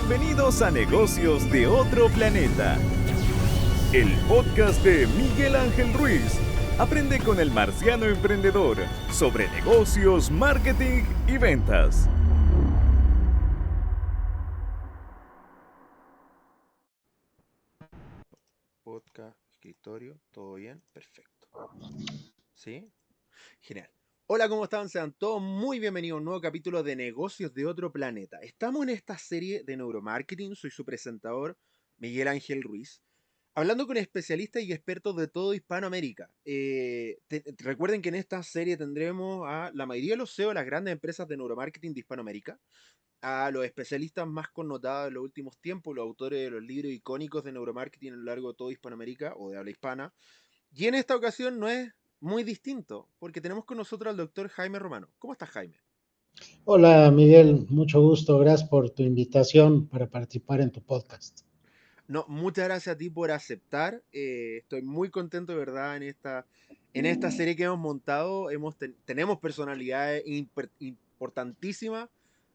Bienvenidos a Negocios de Otro Planeta, el podcast de Miguel Ángel Ruiz. Aprende con el marciano emprendedor sobre negocios, marketing y ventas. Podcast, escritorio, ¿todo bien? Perfecto. ¿Sí? Genial. Hola, ¿cómo están? Sean todos muy bienvenidos a un nuevo capítulo de Negocios de Otro Planeta. Estamos en esta serie de neuromarketing, soy su presentador, Miguel Ángel Ruiz, hablando con especialistas y expertos de todo Hispanoamérica. Recuerden que en esta serie tendremos a la mayoría de los CEO de las grandes empresas de neuromarketing de Hispanoamérica, a los especialistas más connotados de los últimos tiempos, los autores de los libros icónicos de neuromarketing a lo largo de toda Hispanoamérica o de habla hispana. Y en esta ocasión no es muy distinto, porque tenemos con nosotros al doctor Jaime Romano. ¿Cómo estás, Jaime? Hola Miguel, mucho gusto, gracias por tu invitación para participar en tu podcast. No, muchas gracias a ti por aceptar. Estoy muy contento, de verdad, en esta serie que hemos montado. Tenemos personalidades importantísimas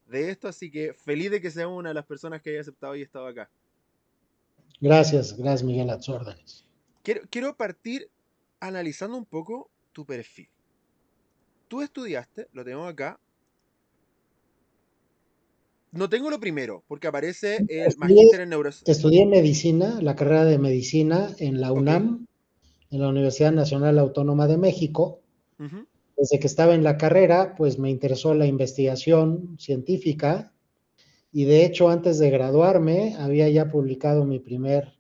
de esto, así que feliz de que seamos una de las personas que haya aceptado y estado acá. Gracias Miguel, a tus órdenes. Quiero partir analizando un poco tu perfil. Tú estudiaste, lo tengo acá. No tengo lo primero, porque aparece el Estudié, magíster en neurociencia. estudié medicina, la carrera de medicina en la Ok. UNAM, en la Universidad Nacional Autónoma de México. Ujú. Desde que estaba en la carrera, pues me interesó la investigación científica y de hecho antes de graduarme había ya publicado mi primer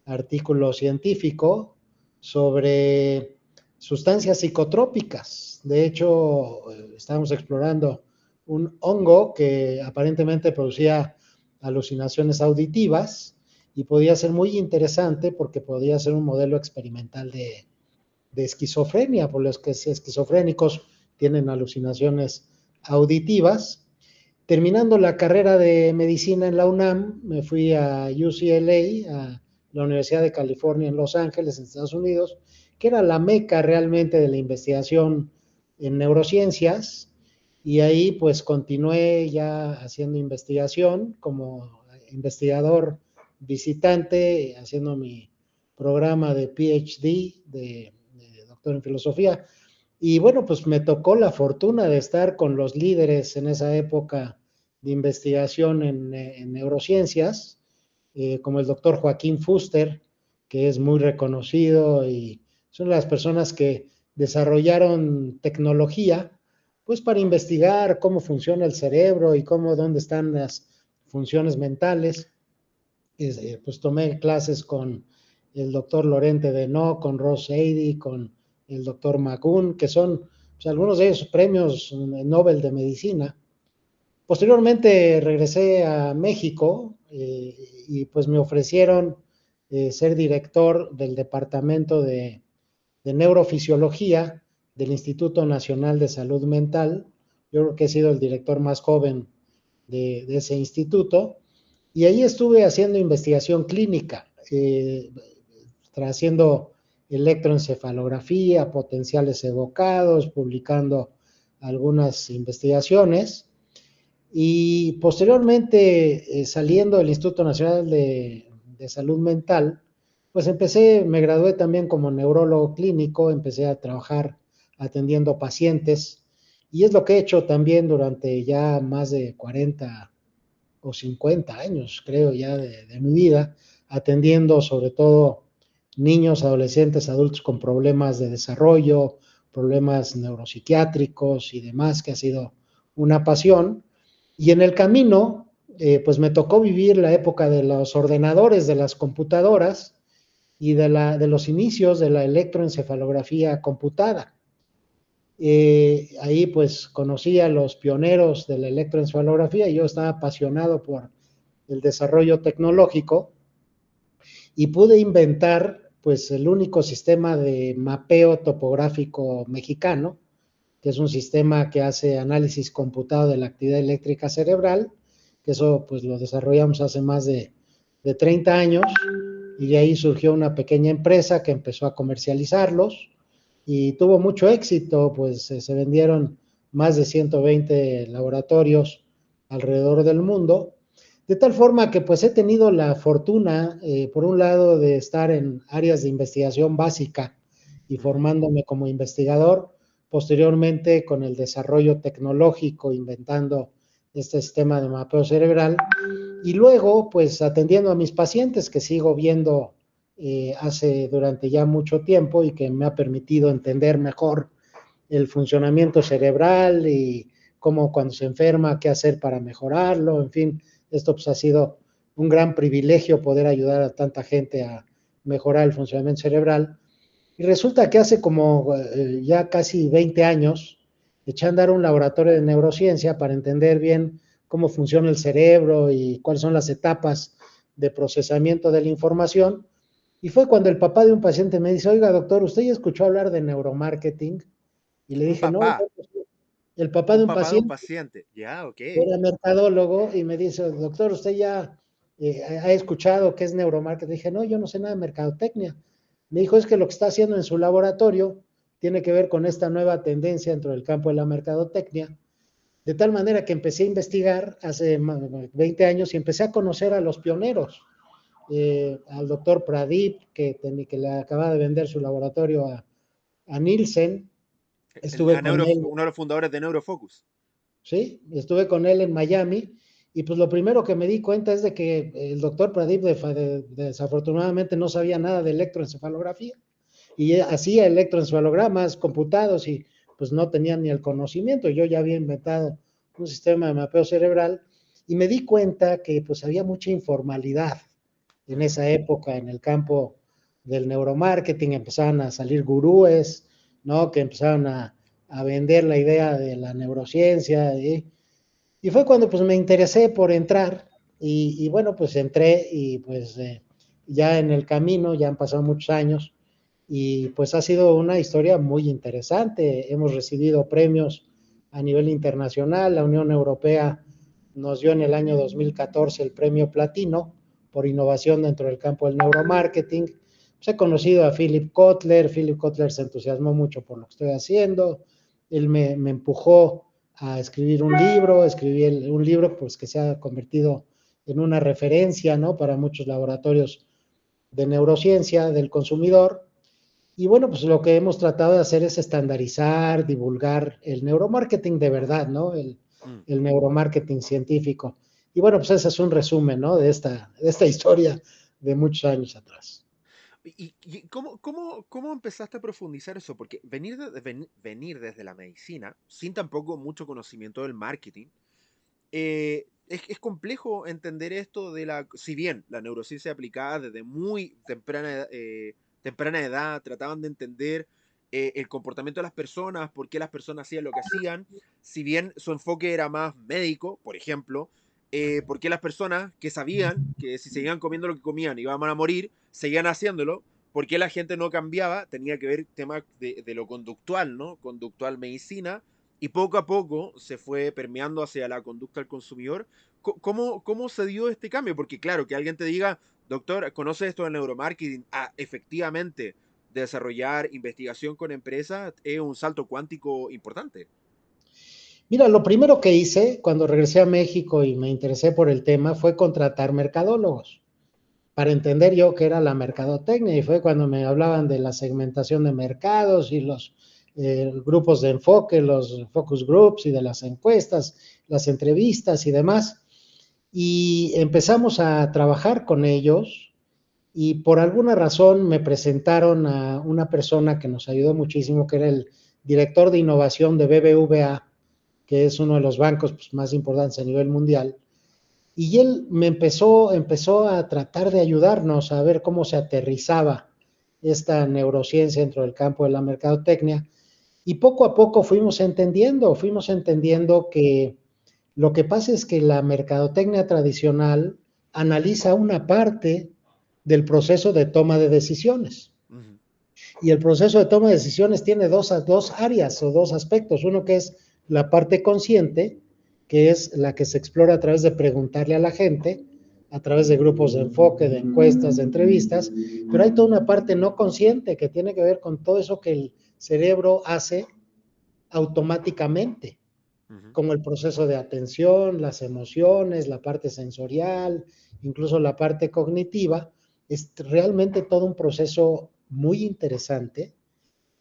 artículo científico sobre sustancias psicotrópicas. De hecho, estábamos explorando un hongo que aparentemente producía alucinaciones auditivas y podía ser muy interesante porque podía ser un modelo experimental de esquizofrenia, por los que esquizofrénicos tienen alucinaciones auditivas. Terminando la carrera de medicina en la UNAM, me fui a UCLA, a la Universidad de California en Los Ángeles, en Estados Unidos, que era la meca realmente de la investigación en neurociencias, y ahí pues continué ya haciendo investigación como investigador visitante, haciendo mi programa de PhD, de doctor en filosofía. Y bueno, pues me tocó la fortuna de estar con los líderes en esa época de investigación en neurociencias, como el doctor Joaquín Fuster, que es muy reconocido y son las personas que desarrollaron tecnología, pues para investigar cómo funciona el cerebro y dónde están las funciones mentales. Pues tomé clases con el doctor Lorente Denó, con Ross Eidy, con el doctor Magun, que son pues, algunos de ellos premios Nobel de Medicina. Posteriormente regresé a México y pues me ofrecieron ser director del departamento de neurofisiología del Instituto Nacional de Salud Mental. Yo creo que he sido el director más joven de ese instituto. Y ahí estuve haciendo investigación clínica, haciendo electroencefalografía, potenciales evocados, publicando algunas investigaciones. Y posteriormente, saliendo del Instituto Nacional de Salud Mental, pues me gradué también como neurólogo clínico, empecé a trabajar atendiendo pacientes y es lo que he hecho también durante ya más de 40 o 50 años, creo ya, de mi vida, atendiendo sobre todo niños, adolescentes, adultos con problemas de desarrollo, problemas neuropsiquiátricos y demás, que ha sido una pasión. Y en el camino, pues me tocó vivir la época de los ordenadores, de las computadoras y de los inicios de la electroencefalografía computada. Ahí pues conocí a los pioneros de la electroencefalografía y yo estaba apasionado por el desarrollo tecnológico y pude inventar pues el único sistema de mapeo topográfico mexicano, que es un sistema que hace análisis computado de la actividad eléctrica cerebral, que eso pues lo desarrollamos hace más de 30 años y de ahí surgió una pequeña empresa que empezó a comercializarlos y tuvo mucho éxito, pues se vendieron más de 120 laboratorios alrededor del mundo. De tal forma que pues he tenido la fortuna, por un lado, de estar en áreas de investigación básica y Ujú. formándome como investigador, posteriormente con el desarrollo tecnológico, inventando este sistema de mapeo cerebral, y luego pues atendiendo a mis pacientes que sigo viendo hace durante ya mucho tiempo y que me ha permitido entender mejor el funcionamiento cerebral y cómo cuando se enferma, qué hacer para mejorarlo, en fin, esto pues ha sido un gran privilegio poder ayudar a tanta gente a mejorar el funcionamiento cerebral. Y resulta que hace como ya casi 20 años eché a andar un laboratorio de neurociencia para entender bien cómo funciona el cerebro y cuáles son las etapas de procesamiento de la información. Y fue cuando el papá de un paciente me dice, oiga doctor, ¿usted ya escuchó hablar de neuromarketing? Y le Un dije, no, papá, el papá de un un papá de un paciente paciente. Ya, ok. era mercadólogo y me dice, doctor, ¿usted ya ha escuchado qué es neuromarketing? Dije, no, yo no sé nada de mercadotecnia. Me dijo, es que lo que está haciendo en su laboratorio tiene que ver con esta nueva tendencia dentro del campo de la mercadotecnia. De tal manera que empecé a investigar hace 20 años y empecé a conocer a los pioneros. Al doctor Pradip, que le acaba de vender su laboratorio a Nielsen. Estuve con él. Uno de los fundadores de Neurofocus. ¿Sí? Estuve con él en Miami y pues lo primero que me di cuenta es de que el doctor Pradip desafortunadamente no sabía nada de electroencefalografía y hacía electroencefalogramas computados y pues no tenía ni el conocimiento. Yo ya había inventado un sistema de mapeo cerebral y me di cuenta que pues había mucha informalidad en Ujú. esa época en el campo del neuromarketing, empezaban a salir gurúes, ¿no? Que empezaron a vender la idea de la neurociencia, y fue cuando pues me interesé por entrar y bueno, pues entré y pues ya en el camino, ya han pasado muchos años y pues ha sido una historia muy interesante. Hemos recibido premios a nivel internacional. La Unión Europea nos dio en el año 2014 el premio Platino por innovación dentro del campo del neuromarketing. Pues he conocido a Philip Kotler. Philip Kotler se entusiasmó mucho por lo que estoy haciendo. Él me empujó a escribir un libro, un libro pues que se ha convertido en una referencia, ¿no? Para muchos laboratorios de neurociencia del consumidor. Y bueno, pues lo que hemos tratado de hacer es estandarizar, divulgar el neuromarketing de verdad, ¿no? Mm. El neuromarketing científico. Y bueno, pues ese es un resumen, ¿no? De esta historia de muchos años atrás. ¿Y cómo empezaste a profundizar eso? Porque venir desde la medicina, sin tampoco mucho conocimiento del marketing, es complejo entender esto de si bien la neurociencia aplicada desde muy temprana edad, trataban de entender el comportamiento de las personas, por qué las personas hacían lo que hacían, si bien su enfoque era más médico, por ejemplo, por qué las personas que sabían que si seguían comiendo lo que comían iban a morir, seguían haciéndolo, por qué la gente no cambiaba, tenía que ver temas de lo conductual, ¿no? Conductual medicina, y poco a poco se fue permeando hacia la conducta del consumidor. ¿Cómo se dio este cambio? Porque claro, que alguien te diga, doctor, ¿conoce esto del neuromarketing? Ah, efectivamente, desarrollar investigación con empresas es un salto cuántico importante. Mira, lo primero que hice cuando regresé a México y me interesé por el tema fue contratar mercadólogos para entender yo qué era la mercadotecnia y fue cuando me hablaban de la segmentación de mercados y los grupos de enfoque, los focus groups y de las encuestas, las entrevistas y demás. Y empezamos a trabajar con ellos y por alguna razón me presentaron a una persona que nos ayudó muchísimo, que era el director de innovación de BBVA, que es uno de los bancos pues, más importantes a nivel mundial. Y él empezó a tratar de ayudarnos a ver cómo se aterrizaba esta neurociencia dentro del campo de la mercadotecnia. Y poco a poco fuimos entendiendo que lo que pasa es que la mercadotecnia tradicional analiza una parte del proceso de toma de decisiones. Ujú. Y el proceso de toma de decisiones tiene dos áreas o dos aspectos. Uno que es la parte consciente, que es la que se explora a través de preguntarle a la gente, a través de grupos de enfoque, de encuestas, de entrevistas, pero hay toda una parte no consciente que tiene que ver con todo eso que el cerebro hace automáticamente. Ujú, como el proceso de atención, las emociones, la parte sensorial, incluso la parte cognitiva. Es realmente todo un proceso muy interesante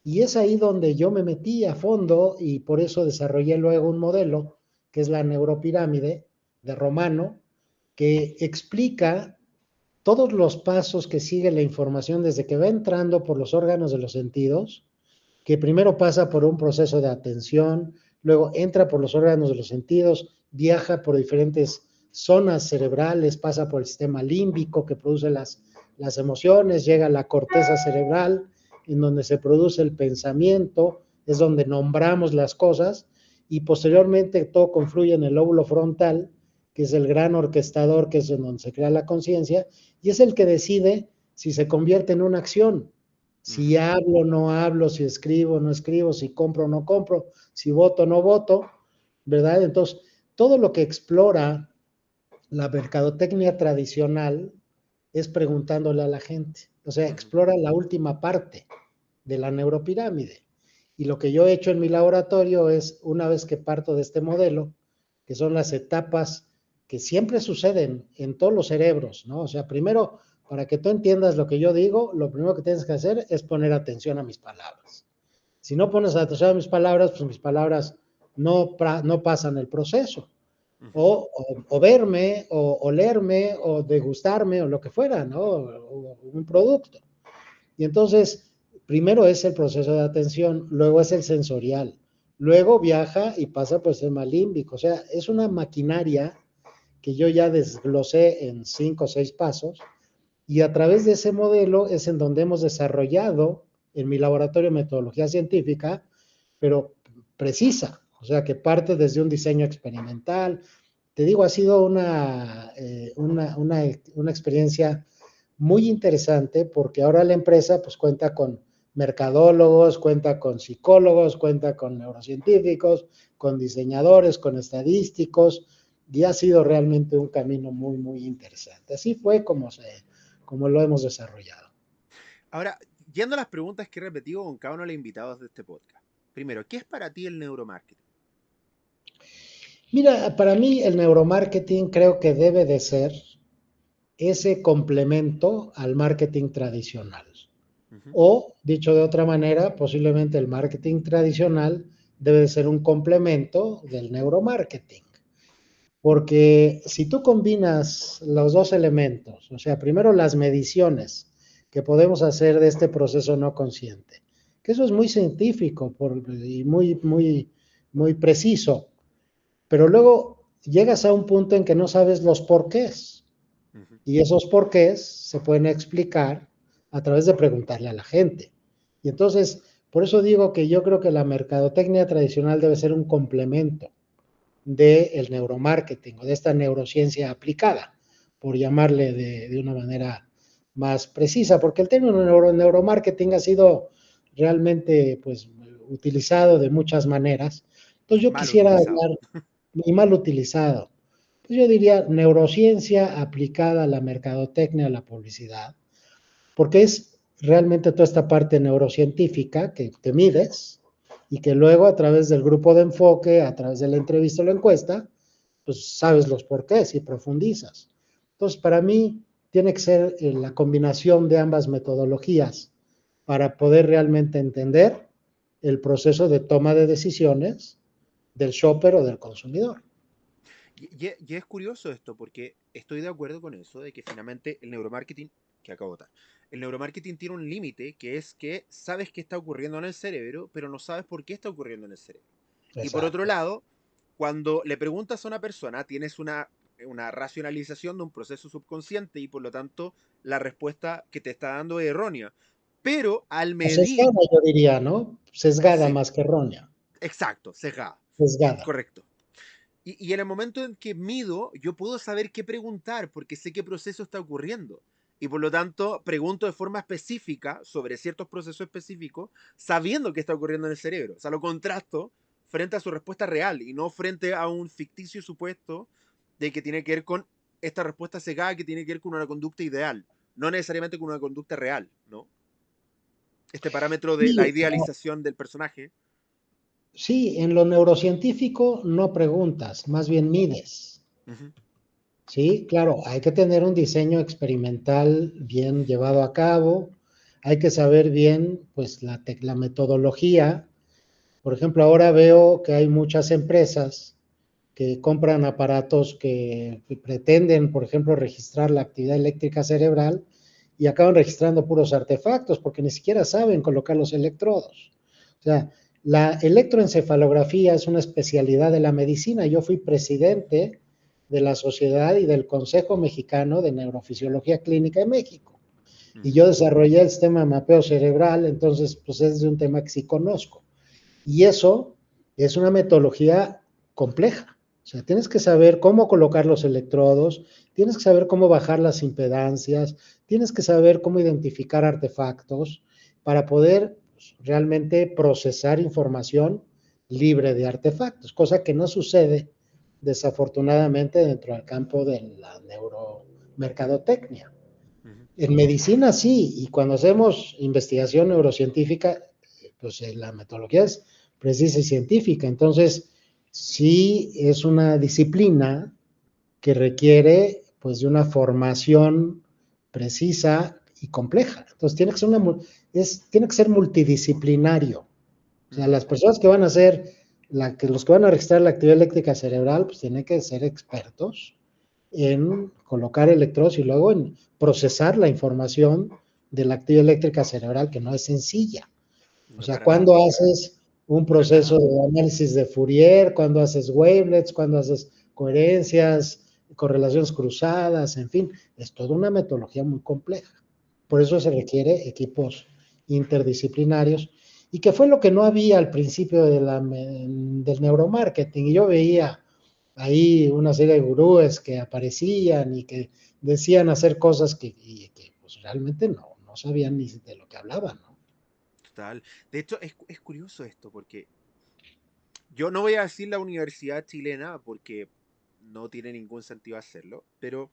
y es ahí donde yo me metí a fondo y por eso desarrollé luego un modelo que es la neuropirámide de Romano, que explica todos los pasos que sigue la información desde que va entrando por los órganos de los sentidos, que primero pasa por un proceso de atención, luego entra por los órganos de los sentidos, viaja por diferentes zonas cerebrales, pasa por el sistema límbico que produce las emociones, llega a la corteza cerebral, en donde se produce el pensamiento, es donde nombramos las cosas, y posteriormente todo confluye en el lóbulo frontal, que es el gran orquestador, que es en donde se crea la conciencia, y es el que decide si se convierte en una acción, si ujú, hablo o no hablo, si escribo o no escribo, si compro o no compro, si voto o no voto, ¿verdad? Entonces, todo lo que explora la mercadotecnia tradicional es preguntándole a la gente. O sea, ujú. explora la última parte de la neuropirámide. Y lo que yo he hecho en mi laboratorio es, una vez que parto de este modelo, que son las etapas que siempre suceden en todos los cerebros, ¿no? O sea, primero, para que tú entiendas lo que yo digo, lo primero que tienes que hacer es poner atención a mis palabras. Si no pones atención a mis palabras, pues mis palabras no pasan el proceso. Ujú. O verme, o leerme, o degustarme, o lo que fuera, ¿no? O un producto. Y entonces, primero es el proceso de atención, luego es el sensorial, luego viaja y pasa por el sistema límbico. O sea, es una maquinaria que yo ya desglosé en 5 o 6 pasos y a través de ese modelo es en donde hemos desarrollado en mi laboratorio metodología científica, pero precisa, o sea, que parte desde un diseño experimental. Te digo, ha sido una experiencia muy interesante porque ahora la empresa pues cuenta con mercadólogos, cuenta con psicólogos, cuenta con neurocientíficos, con diseñadores, con estadísticos, y ha sido realmente un camino muy, muy interesante. Así fue como lo hemos desarrollado. Ahora, yendo a las preguntas que he repetido con cada uno de los invitados de este podcast. Primero, ¿qué es para ti el neuromarketing? Mira, para mí el neuromarketing creo que debe de ser ese complemento al marketing tradicional. Ujú, O, dicho de otra manera, posiblemente el marketing tradicional debe de ser un complemento del neuromarketing. Porque si tú combinas los dos elementos, o sea, primero las mediciones que podemos hacer de este proceso no consciente, que eso es muy científico y muy preciso, pero luego llegas a un punto en que no sabes los porqués. ujú. Y esos porqués se pueden explicar a través de preguntarle a la gente. Y entonces, por eso digo que yo creo que la mercadotecnia tradicional debe ser un complemento del neuromarketing o de esta neurociencia aplicada, por llamarle de una manera más precisa, porque el término neuromarketing ha sido realmente pues, utilizado de muchas maneras. Entonces yo Mal quisiera utilizado. hablar, y mal utilizado, pues yo diría neurociencia aplicada a la mercadotecnia, a la publicidad, porque es realmente toda esta parte neurocientífica que te mides y que luego a través del grupo de enfoque, a través de la entrevista o la encuesta, pues sabes los porqués y profundizas. Entonces, para mí tiene que ser la combinación de ambas metodologías para poder realmente entender el proceso de toma de decisiones del shopper o del consumidor. Y es curioso esto, porque estoy de acuerdo con eso, de que finalmente el neuromarketing, que acabo de votar, el neuromarketing tiene un límite, que es que sabes qué está ocurriendo en el cerebro, pero no sabes por qué está ocurriendo en el cerebro. Y por otro Exacto. lado, cuando le preguntas a una persona, tienes una racionalización de un proceso subconsciente y por lo tanto la respuesta que te está dando es errónea. Pero al O medir, sesgada, yo diría, ¿no? Sesgada sí, más que errónea. exacto, sesgada, Sesgada. correcto. Y en el momento en que mido, yo puedo saber qué preguntar porque sé qué proceso está ocurriendo. Y por lo tanto, pregunto de forma específica sobre ciertos procesos específicos, sabiendo qué está ocurriendo en el cerebro. O sea, lo contrasto frente a su respuesta real y no frente a un ficticio supuesto de que tiene que ver con esta respuesta cegada que tiene que ver con una conducta ideal, no necesariamente con una conducta real, ¿no? Este parámetro de Sí, la o sea, idealización del personaje. Sí, en lo neurocientífico no preguntas, más bien mides. Ujú. Sí, claro, hay que tener un diseño experimental bien llevado a cabo, hay que saber bien, pues, la metodología. Por ejemplo, ahora veo que hay muchas empresas que compran aparatos que pretenden, por ejemplo, registrar la actividad eléctrica cerebral y acaban registrando puros artefactos porque ni siquiera saben colocar los electrodos. O sea, la electroencefalografía es una especialidad de la medicina. Yo fui presidente de la Sociedad y del Consejo Mexicano de Neurofisiología Clínica de México. Y Ujú. yo desarrollé el sistema de mapeo cerebral, entonces, pues es de un tema que sí conozco. Y eso es una metodología compleja. O sea, tienes que saber cómo colocar los electrodos, tienes que saber cómo bajar las impedancias, tienes que saber cómo identificar artefactos para poder, pues, realmente procesar información libre de artefactos, cosa que no sucede desafortunadamente dentro del campo de la neuromercadotecnia. Ujú. En medicina sí, y cuando hacemos investigación neurocientífica, pues la metodología es precisa y científica. Entonces, sí es una disciplina que requiere, pues, de una formación precisa y compleja. Entonces, tiene que ser multidisciplinario. O sea, Ujú. las personas que van a hacer, los que van a registrar la actividad eléctrica cerebral, pues tienen que ser expertos en colocar electrodos y luego en procesar la información de la actividad eléctrica cerebral, que no es sencilla. O No, sea, para nada, cuando haces un para proceso nada. de análisis de Fourier, cuando haces wavelets, cuando haces coherencias, correlaciones cruzadas, en fin, es toda una metodología muy compleja. Por eso se requiere equipos interdisciplinarios y que fue lo que no había al principio del neuromarketing. Y yo veía ahí una serie de gurúes que aparecían y que decían hacer cosas que pues realmente no sabían ni de lo que hablaban, ¿no? Total. De hecho, es curioso esto, porque yo no voy a decir la universidad chilena, porque no tiene ningún sentido hacerlo, pero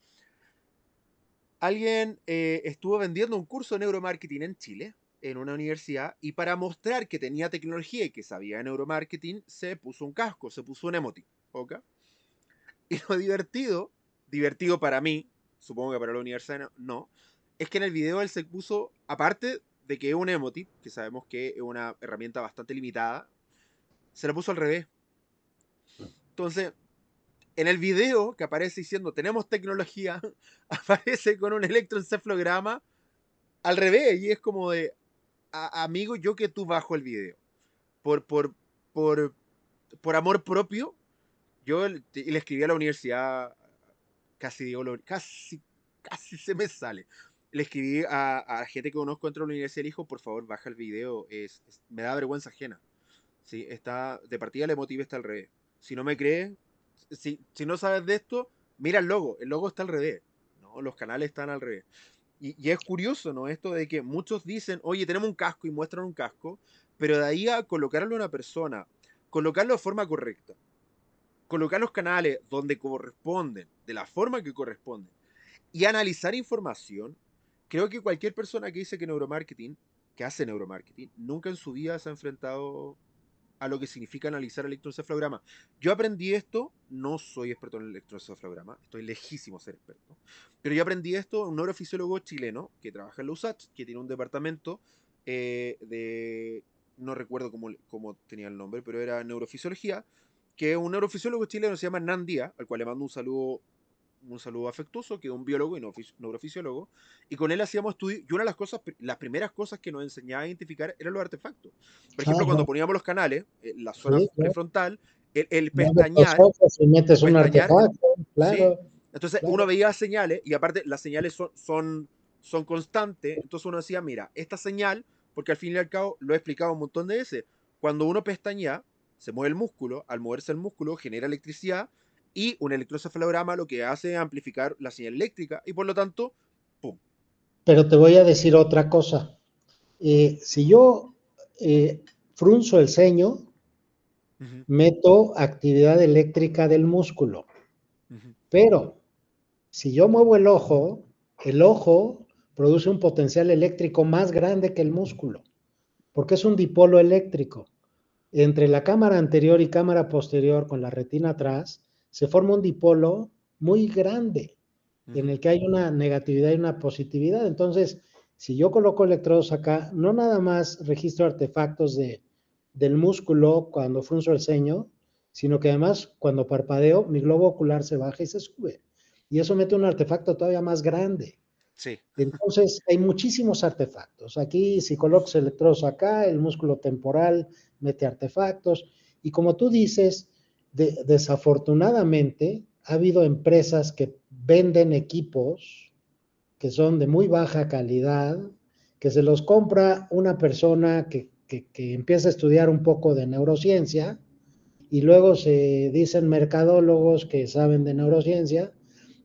alguien estuvo vendiendo un curso de neuromarketing en Chile, en una universidad, y para mostrar que tenía tecnología y que sabía de neuromarketing, se puso un casco, se puso un emoji, ¿ok? Y lo divertido, divertido para mí, supongo que para la universidad no, es que en el video él se puso, aparte de que es un emoji, que sabemos que es una herramienta bastante limitada, se lo puso al revés. Entonces, en el video que aparece diciendo tenemos tecnología, aparece con un electroencefalograma al revés, y es como de, amigo, yo que tú bajo el video. Por, por, por, por amor propio, yo le escribí a la universidad, casi digo, casi se me sale. Le escribí a gente que conozco dentro de la universidad y le dijo, por favor, baja el video, me da vergüenza ajena. Sí, está, de partida el emotive está al revés. Si no me crees, si no sabes de esto, mira el logo está al revés. No, los canales están al revés. Y es curioso, ¿no? Esto de que muchos dicen, oye, tenemos un casco y muestran un casco, pero de ahí a colocarlo a una persona, colocarlo de forma correcta, colocar los canales donde corresponden, de la forma que corresponden, y analizar información, creo que cualquier persona que dice que hace neuromarketing, nunca en su vida se ha enfrentado a lo que significa analizar electroencefalograma. Yo aprendí esto, no soy experto en el electroencefalograma, estoy lejísimo de ser experto, pero yo aprendí esto un neurofisiólogo chileno que trabaja en la USACH, que tiene un departamento de, no recuerdo cómo tenía el nombre, pero era neurofisiología, que un neurofisiólogo chileno se llama Hernán Díaz, al cual le mando un saludo afectuoso, que es un biólogo y neurofisiólogo, y con él hacíamos estudios, y una de las cosas, las primeras cosas que nos enseñaba a identificar eran los artefactos. Por ejemplo, Ajá, cuando poníamos los canales, la zona sí, claro. prefrontal, el No abres los pestañear, ojos y el metes un pestañear, artefacto, ¿sí? claro, Entonces uno claro. veía señales, y aparte las señales son constantes, entonces uno decía, mira, esta señal, porque al fin y al cabo lo he explicado un montón de veces, cuando uno pestañea, se mueve el músculo, al moverse el músculo genera electricidad, y un electroencefalograma lo que hace es amplificar la señal eléctrica, y por lo tanto, ¡pum! Pero te voy a decir otra cosa. Si yo frunzo el ceño, Ujú, meto actividad eléctrica del músculo. ujú, Pero si yo muevo el ojo produce un potencial eléctrico más grande que el músculo, porque es un dipolo eléctrico. entre la cámara anterior y cámara posterior con la retina atrás, se forma un dipolo muy grande en el que hay una negatividad y una positividad. Entonces, si yo coloco electrodos acá, no nada más registro artefactos del músculo cuando frunzo el ceño, sino que además cuando parpadeo, mi globo ocular se baja y se sube. Y eso mete un artefacto todavía más grande. Sí. Entonces, hay muchísimos artefactos. Aquí, si colocas electrodos acá, el músculo temporal mete artefactos. Y como tú dices, desafortunadamente, ha habido empresas que venden equipos que son de muy baja calidad, que se los compra una persona que empieza a estudiar un poco de neurociencia y luego se dicen mercadólogos que saben de neurociencia.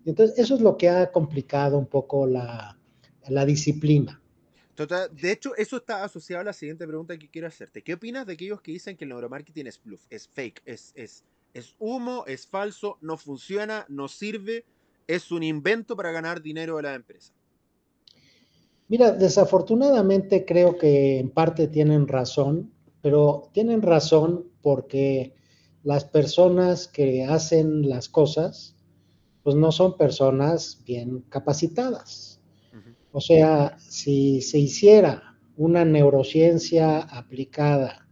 Entonces, eso es lo que ha complicado un poco la disciplina. Total, de hecho, eso está asociado a la siguiente pregunta que quiero hacerte. ¿Qué opinas de aquellos que dicen que el neuromarketing es bluff, es fake, es humo, es falso, no funciona, no sirve, es un invento para ganar dinero de la empresa? Mira, desafortunadamente creo que en parte tienen razón, pero tienen razón porque las personas que hacen las cosas, pues no son personas bien capacitadas. Uh -huh. O sea, si se hiciera una neurociencia aplicada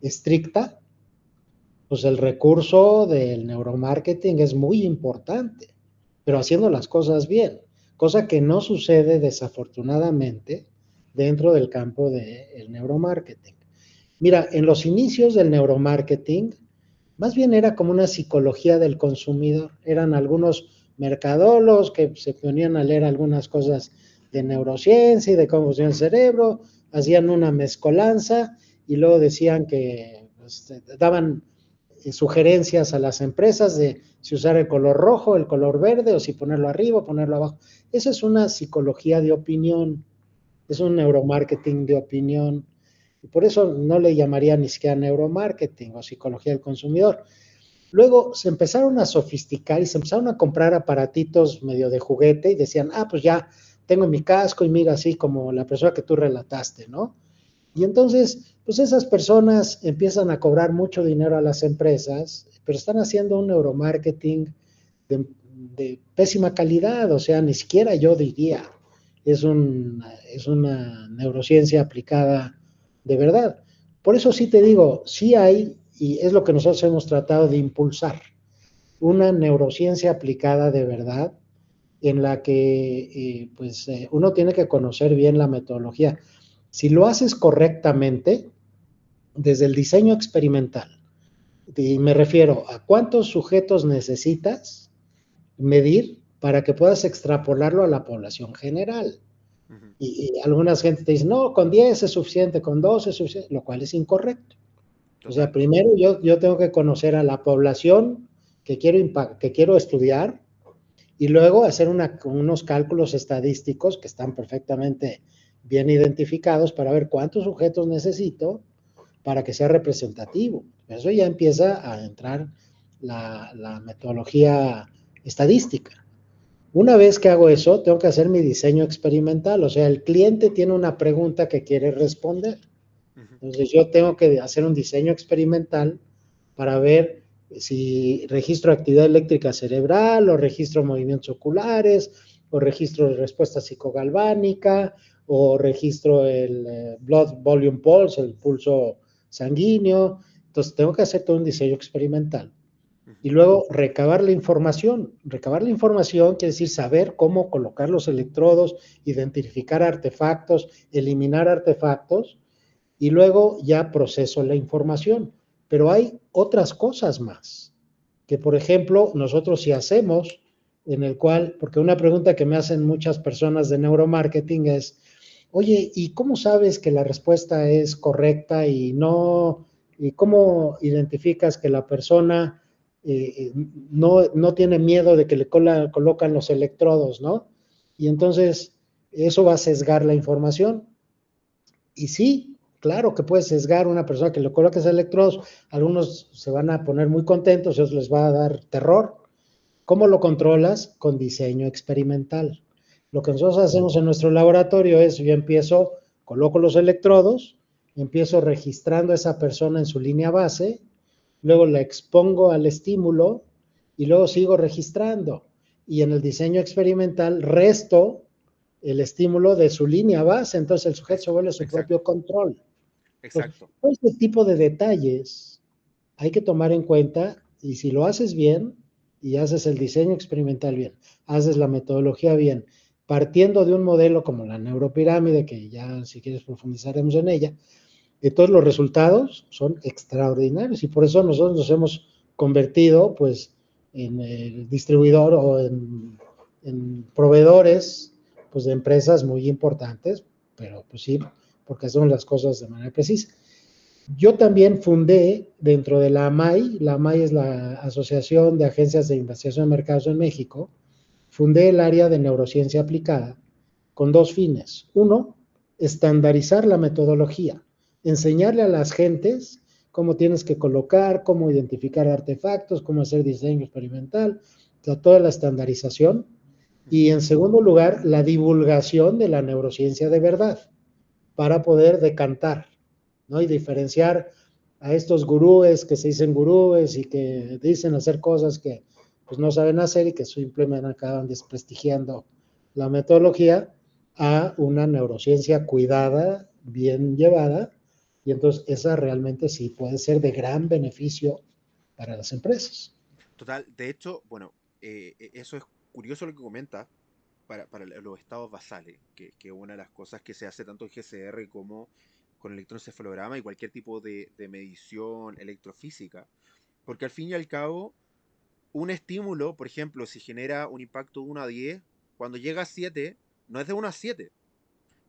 estricta, pues el recurso del neuromarketing es muy importante, pero haciendo las cosas bien, cosa que no sucede desafortunadamente dentro del campo del neuromarketing. Mira, en los inicios del neuromarketing, más bien era como una psicología del consumidor. Eran algunos mercadólogos que se ponían a leer algunas cosas de neurociencia y de cómo funciona el cerebro, hacían una mezcolanza y luego decían que pues, daban sugerencias a las empresas de si usar el color rojo, el color verde, o si ponerlo arriba o ponerlo abajo. Eso es una psicología de opinión, es un neuromarketing de opinión. Y por eso no le llamaría ni siquiera neuromarketing o psicología del consumidor. Luego se empezaron a sofisticar y se empezaron a comprar aparatitos medio de juguete y decían, pues ya tengo mi casco y mira así como la persona que tú relataste, ¿no? Y entonces, pues esas personas empiezan a cobrar mucho dinero a las empresas, pero están haciendo un neuromarketing de pésima calidad, o sea, ni siquiera yo diría, es una neurociencia aplicada de verdad. Por eso sí te digo, sí hay, y es lo que nosotros hemos tratado de impulsar, una neurociencia aplicada de verdad, en la que uno tiene que conocer bien la metodología. Si lo haces correctamente, desde el diseño experimental, y me refiero a cuántos sujetos necesitas medir para que puedas extrapolarlo a la población general. Uh -huh. Y algunas gente te dice, no, con 10 es suficiente, con 2 es suficiente, lo cual es incorrecto. Total. O sea, primero yo tengo que conocer a la población que quiero estudiar y luego hacer unos cálculos estadísticos que están perfectamente bien identificados para ver cuántos sujetos necesito para que sea representativo. Eso ya empieza a entrar la metodología estadística. Una vez que hago eso, tengo que hacer mi diseño experimental, o sea, el cliente tiene una pregunta que quiere responder. Entonces yo tengo que hacer un diseño experimental para ver si registro actividad eléctrica cerebral o registro movimientos oculares o registro respuesta psicogalvánica o registro el blood volume pulse, el pulso sanguíneo. Entonces tengo que hacer todo un diseño experimental. Y luego recabar la información. Recabar la información quiere decir saber cómo colocar los electrodos, identificar artefactos, eliminar artefactos y luego ya proceso la información. Pero hay otras cosas más, que por ejemplo nosotros sí hacemos, en el cual, porque una pregunta que me hacen muchas personas de neuromarketing es, oye, ¿y cómo sabes que la respuesta es correcta y cómo identificas que la persona no tiene miedo de que le colocan los electrodos, ¿no? Y entonces eso va a sesgar la información. Y sí, claro que puede sesgar una persona que le coloques electrodos, algunos se van a poner muy contentos, eso les va a dar terror. ¿Cómo lo controlas? Con diseño experimental. Lo que nosotros hacemos en nuestro laboratorio es, yo empiezo, coloco los electrodos, empiezo registrando a esa persona en su línea base, luego la expongo al estímulo y luego sigo registrando. Y en el diseño experimental resto el estímulo de su línea base, entonces el sujeto se vuelve su Exacto, propio control. Entonces, exacto. todo este tipo de detalles hay que tomar en cuenta y si lo haces bien y haces el diseño experimental bien, haces la metodología bien, partiendo de un modelo como la neuropirámide, que ya si quieres profundizaremos en ella, todos los resultados son extraordinarios y por eso nosotros nos hemos convertido pues en el distribuidor o en proveedores pues de empresas muy importantes, pero pues sí, porque hacemos las cosas de manera precisa. Yo también fundé dentro de la AMAI es la Asociación de Agencias de Investigación de Mercados en México, fundé el área de neurociencia aplicada con dos fines. Uno, estandarizar la metodología, enseñarle a las gentes cómo tienes que colocar, cómo identificar artefactos, cómo hacer diseño experimental, o sea, toda la estandarización. Y en segundo lugar, la divulgación de la neurociencia de verdad para poder decantar, ¿no? Y diferenciar a estos gurúes que se dicen gurúes y que dicen hacer cosas que pues no saben hacer y que simplemente acaban desprestigiando la metodología a una neurociencia cuidada, bien llevada, y entonces esa realmente sí puede ser de gran beneficio para las empresas. Total, de hecho, bueno, eso es curioso lo que comenta para los estados basales, que una de las cosas que se hace tanto en GCR como con electroencefalograma y cualquier tipo de medición electrofísica. Porque al fin y al cabo, un estímulo, por ejemplo, si genera un impacto de 1 a 10, cuando llega a 7, no es de 1 a 7.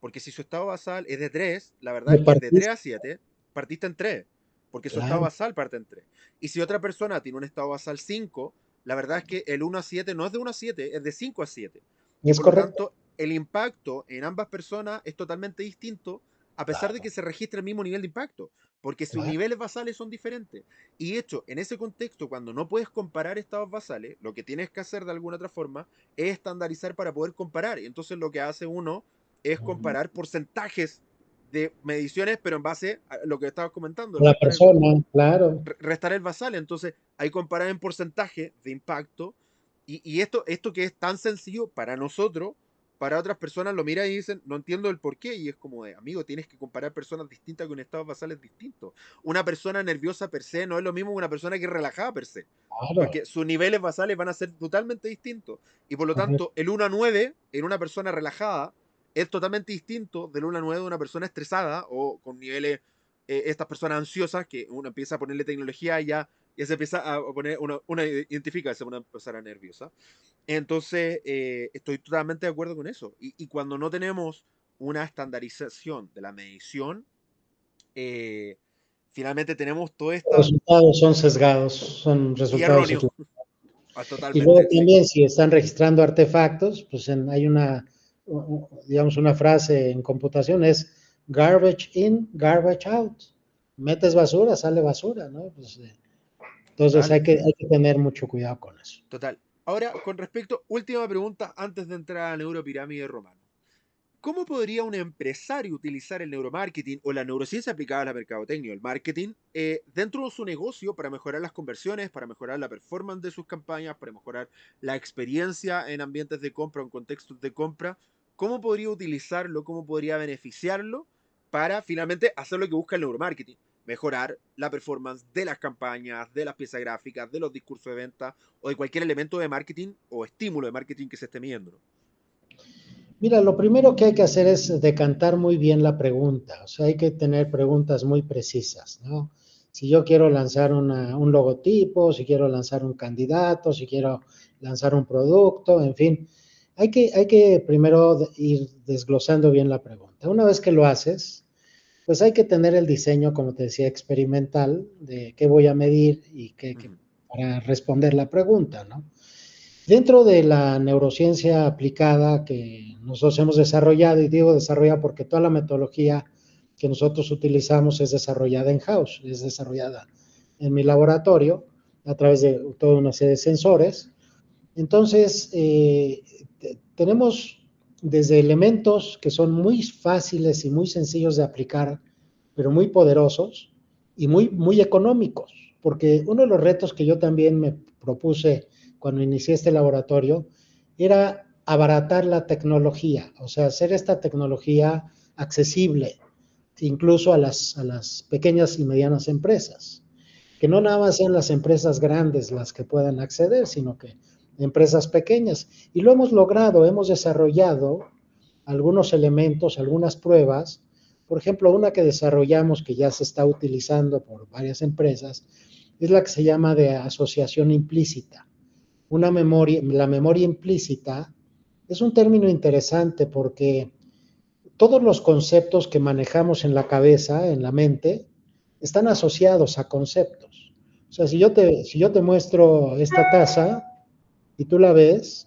Porque si su estado basal es de 3, la verdad Me es que de 3 partiste, a 7 partiste en 3. Porque su estado claro, basal parte en 3. Y si otra persona tiene un estado basal 5, la verdad es que el 1 a 7 no es de 1 a 7, es de 5 a 7. Y es por lo correcto. tanto, el impacto en ambas personas es totalmente distinto, a pesar de Claro, que se registra el mismo nivel de impacto. Porque sus claro. niveles basales son diferentes. Y de hecho, en ese contexto, cuando no puedes comparar estados basales, lo que tienes que hacer de alguna otra forma es estandarizar para poder comparar. Y entonces lo que hace uno es comparar porcentajes de mediciones, pero en base a lo que estabas comentando, La persona, claro. restar el basal. Entonces, hay comparar en porcentaje de impacto. Y esto que es tan sencillo para nosotros, para otras personas lo miran y dicen, no entiendo el por qué. Y es como de, amigo, tienes que comparar personas distintas con estados basales distintos. Una persona nerviosa per se no es lo mismo que una persona que es relajada per se. Claro, Porque sus niveles basales van a ser totalmente distintos. Y por lo correcto. tanto, el 1 a 9 en una persona relajada es totalmente distinto del 1 a 9 de una persona estresada o con niveles, estas personas ansiosas, que uno empieza a ponerle tecnología y ya se empieza a poner, una identifica esa una persona nerviosa. Entonces, estoy totalmente de acuerdo con eso. Y cuando no tenemos una estandarización de la medición, eh, finalmente tenemos toda Los esta... resultados son sesgados, son Y resultados erróneo. equivocados. Y luego Totalmente, sí. también si están registrando artefactos, pues hay digamos, una frase en computación es garbage in, garbage out. Metes basura, sale basura, ¿no? Pues, entonces Total, hay que tener mucho cuidado con eso. total. Ahora, con respecto, última pregunta antes de entrar a la neuropirámide romana. ¿Cómo podría un empresario utilizar el neuromarketing o la neurociencia aplicada a la mercadotecnia, el marketing, dentro de su negocio para mejorar las conversiones, para mejorar la performance de sus campañas, para mejorar la experiencia en ambientes de compra o en contextos de compra? ¿Cómo podría utilizarlo? ¿Cómo podría beneficiarlo para finalmente hacer lo que busca el neuromarketing? Mejorar la performance de las campañas, de las piezas gráficas, de los discursos de venta o de cualquier elemento de marketing o estímulo de marketing que se esté midiendo, ¿no? Mira, lo primero que hay que hacer es decantar muy bien la pregunta, o sea, hay que tener preguntas muy precisas, ¿no? Si yo quiero lanzar un logotipo, si quiero lanzar un candidato, si quiero lanzar un producto, en fin, hay que primero ir desglosando bien la pregunta. Una vez que lo haces, pues hay que tener el diseño, como te decía, experimental de qué voy a medir y Ujú. para responder la pregunta, ¿no? Dentro de la neurociencia aplicada que nosotros hemos desarrollado, y digo desarrollada porque toda la metodología que nosotros utilizamos es desarrollada en house, es desarrollada en mi laboratorio a través de toda una serie de sensores. Entonces, tenemos desde elementos que son muy fáciles y muy sencillos de aplicar pero muy poderosos y muy económicos, porque uno de los retos que yo también me propuse cuando inicié este laboratorio era abaratar la tecnología, o sea, hacer esta tecnología accesible incluso a las pequeñas y medianas empresas, que no nada más sean las empresas grandes las que puedan acceder, sino que empresas pequeñas. Y lo hemos logrado, hemos desarrollado algunos elementos, algunas pruebas. Por ejemplo, una que desarrollamos que ya se está utilizando por varias empresas es la que se llama de asociación implícita. La memoria implícita es un término interesante porque todos los conceptos que manejamos en la cabeza, en la mente, están asociados a conceptos. O sea, si yo te muestro esta taza y tú la ves,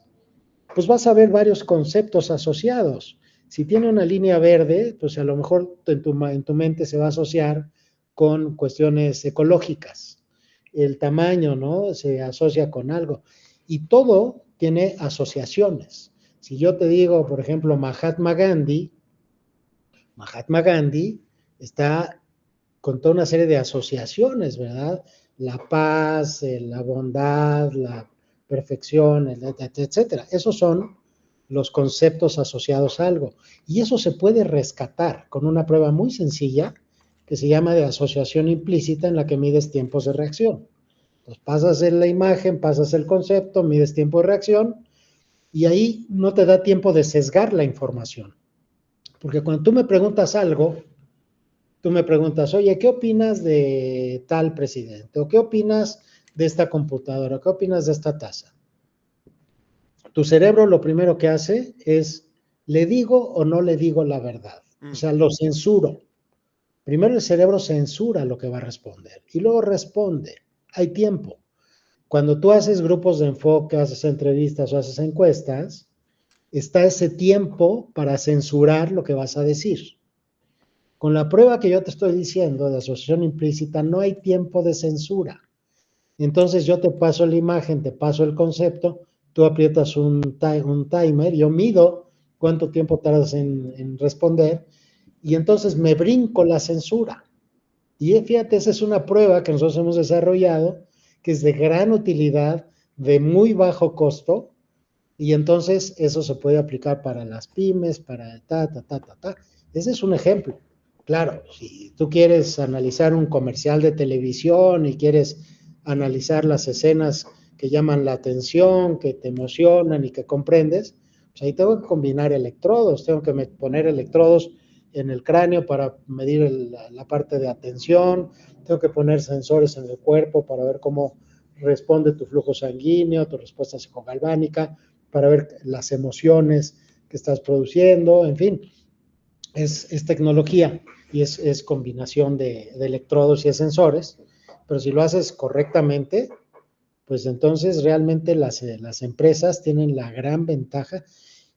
pues vas a ver varios conceptos asociados. Si tiene una línea verde, pues a lo mejor en tu mente se va a asociar con cuestiones ecológicas. El tamaño, ¿no? Se asocia con algo. Y todo tiene asociaciones. Si yo te digo, por ejemplo, Mahatma Gandhi está con toda una serie de asociaciones, ¿verdad? La paz, la bondad, la perfección, etcétera. Esos son los conceptos asociados a algo. Y eso se puede rescatar con una prueba muy sencilla que se llama de asociación implícita en la que mides tiempos de reacción. Entonces pasas en la imagen, pasas el concepto, mides tiempo de reacción y ahí no te da tiempo de sesgar la información. Porque cuando tú me preguntas algo, tú me preguntas, oye, ¿qué opinas de tal presidente? ¿O qué opinas de esta computadora? ¿Qué opinas de esta taza? Tu cerebro lo primero que hace es, ¿le digo o no le digo la verdad? O sea, lo censuro. Primero el cerebro censura lo que va a responder y luego responde. Hay tiempo. Cuando tú haces grupos de enfoque, haces entrevistas o haces encuestas, está ese tiempo para censurar lo que vas a decir. Con la prueba que yo te estoy diciendo de asociación implícita, no hay tiempo de censura. Entonces yo te paso la imagen, te paso el concepto, tú aprietas un timer, yo mido cuánto tiempo tardas en responder y entonces me brinco la censura. Y fíjate, esa es una prueba que nosotros hemos desarrollado, que es de gran utilidad, de muy bajo costo, y entonces eso se puede aplicar para las pymes, para ta. Ese es un ejemplo. Claro, si tú quieres analizar un comercial de televisión y quieres analizar las escenas que llaman la atención, que te emocionan y que comprendes, pues ahí tengo que combinar electrodos, tengo que poner electrodos en el cráneo para medir la parte de atención, tengo que poner sensores en el cuerpo para ver cómo responde tu flujo sanguíneo, tu respuesta psicogalvánica, para ver las emociones que estás produciendo, en fin, es tecnología y es combinación de electrodos y de sensores, pero si lo haces correctamente, pues entonces realmente las empresas tienen la gran ventaja.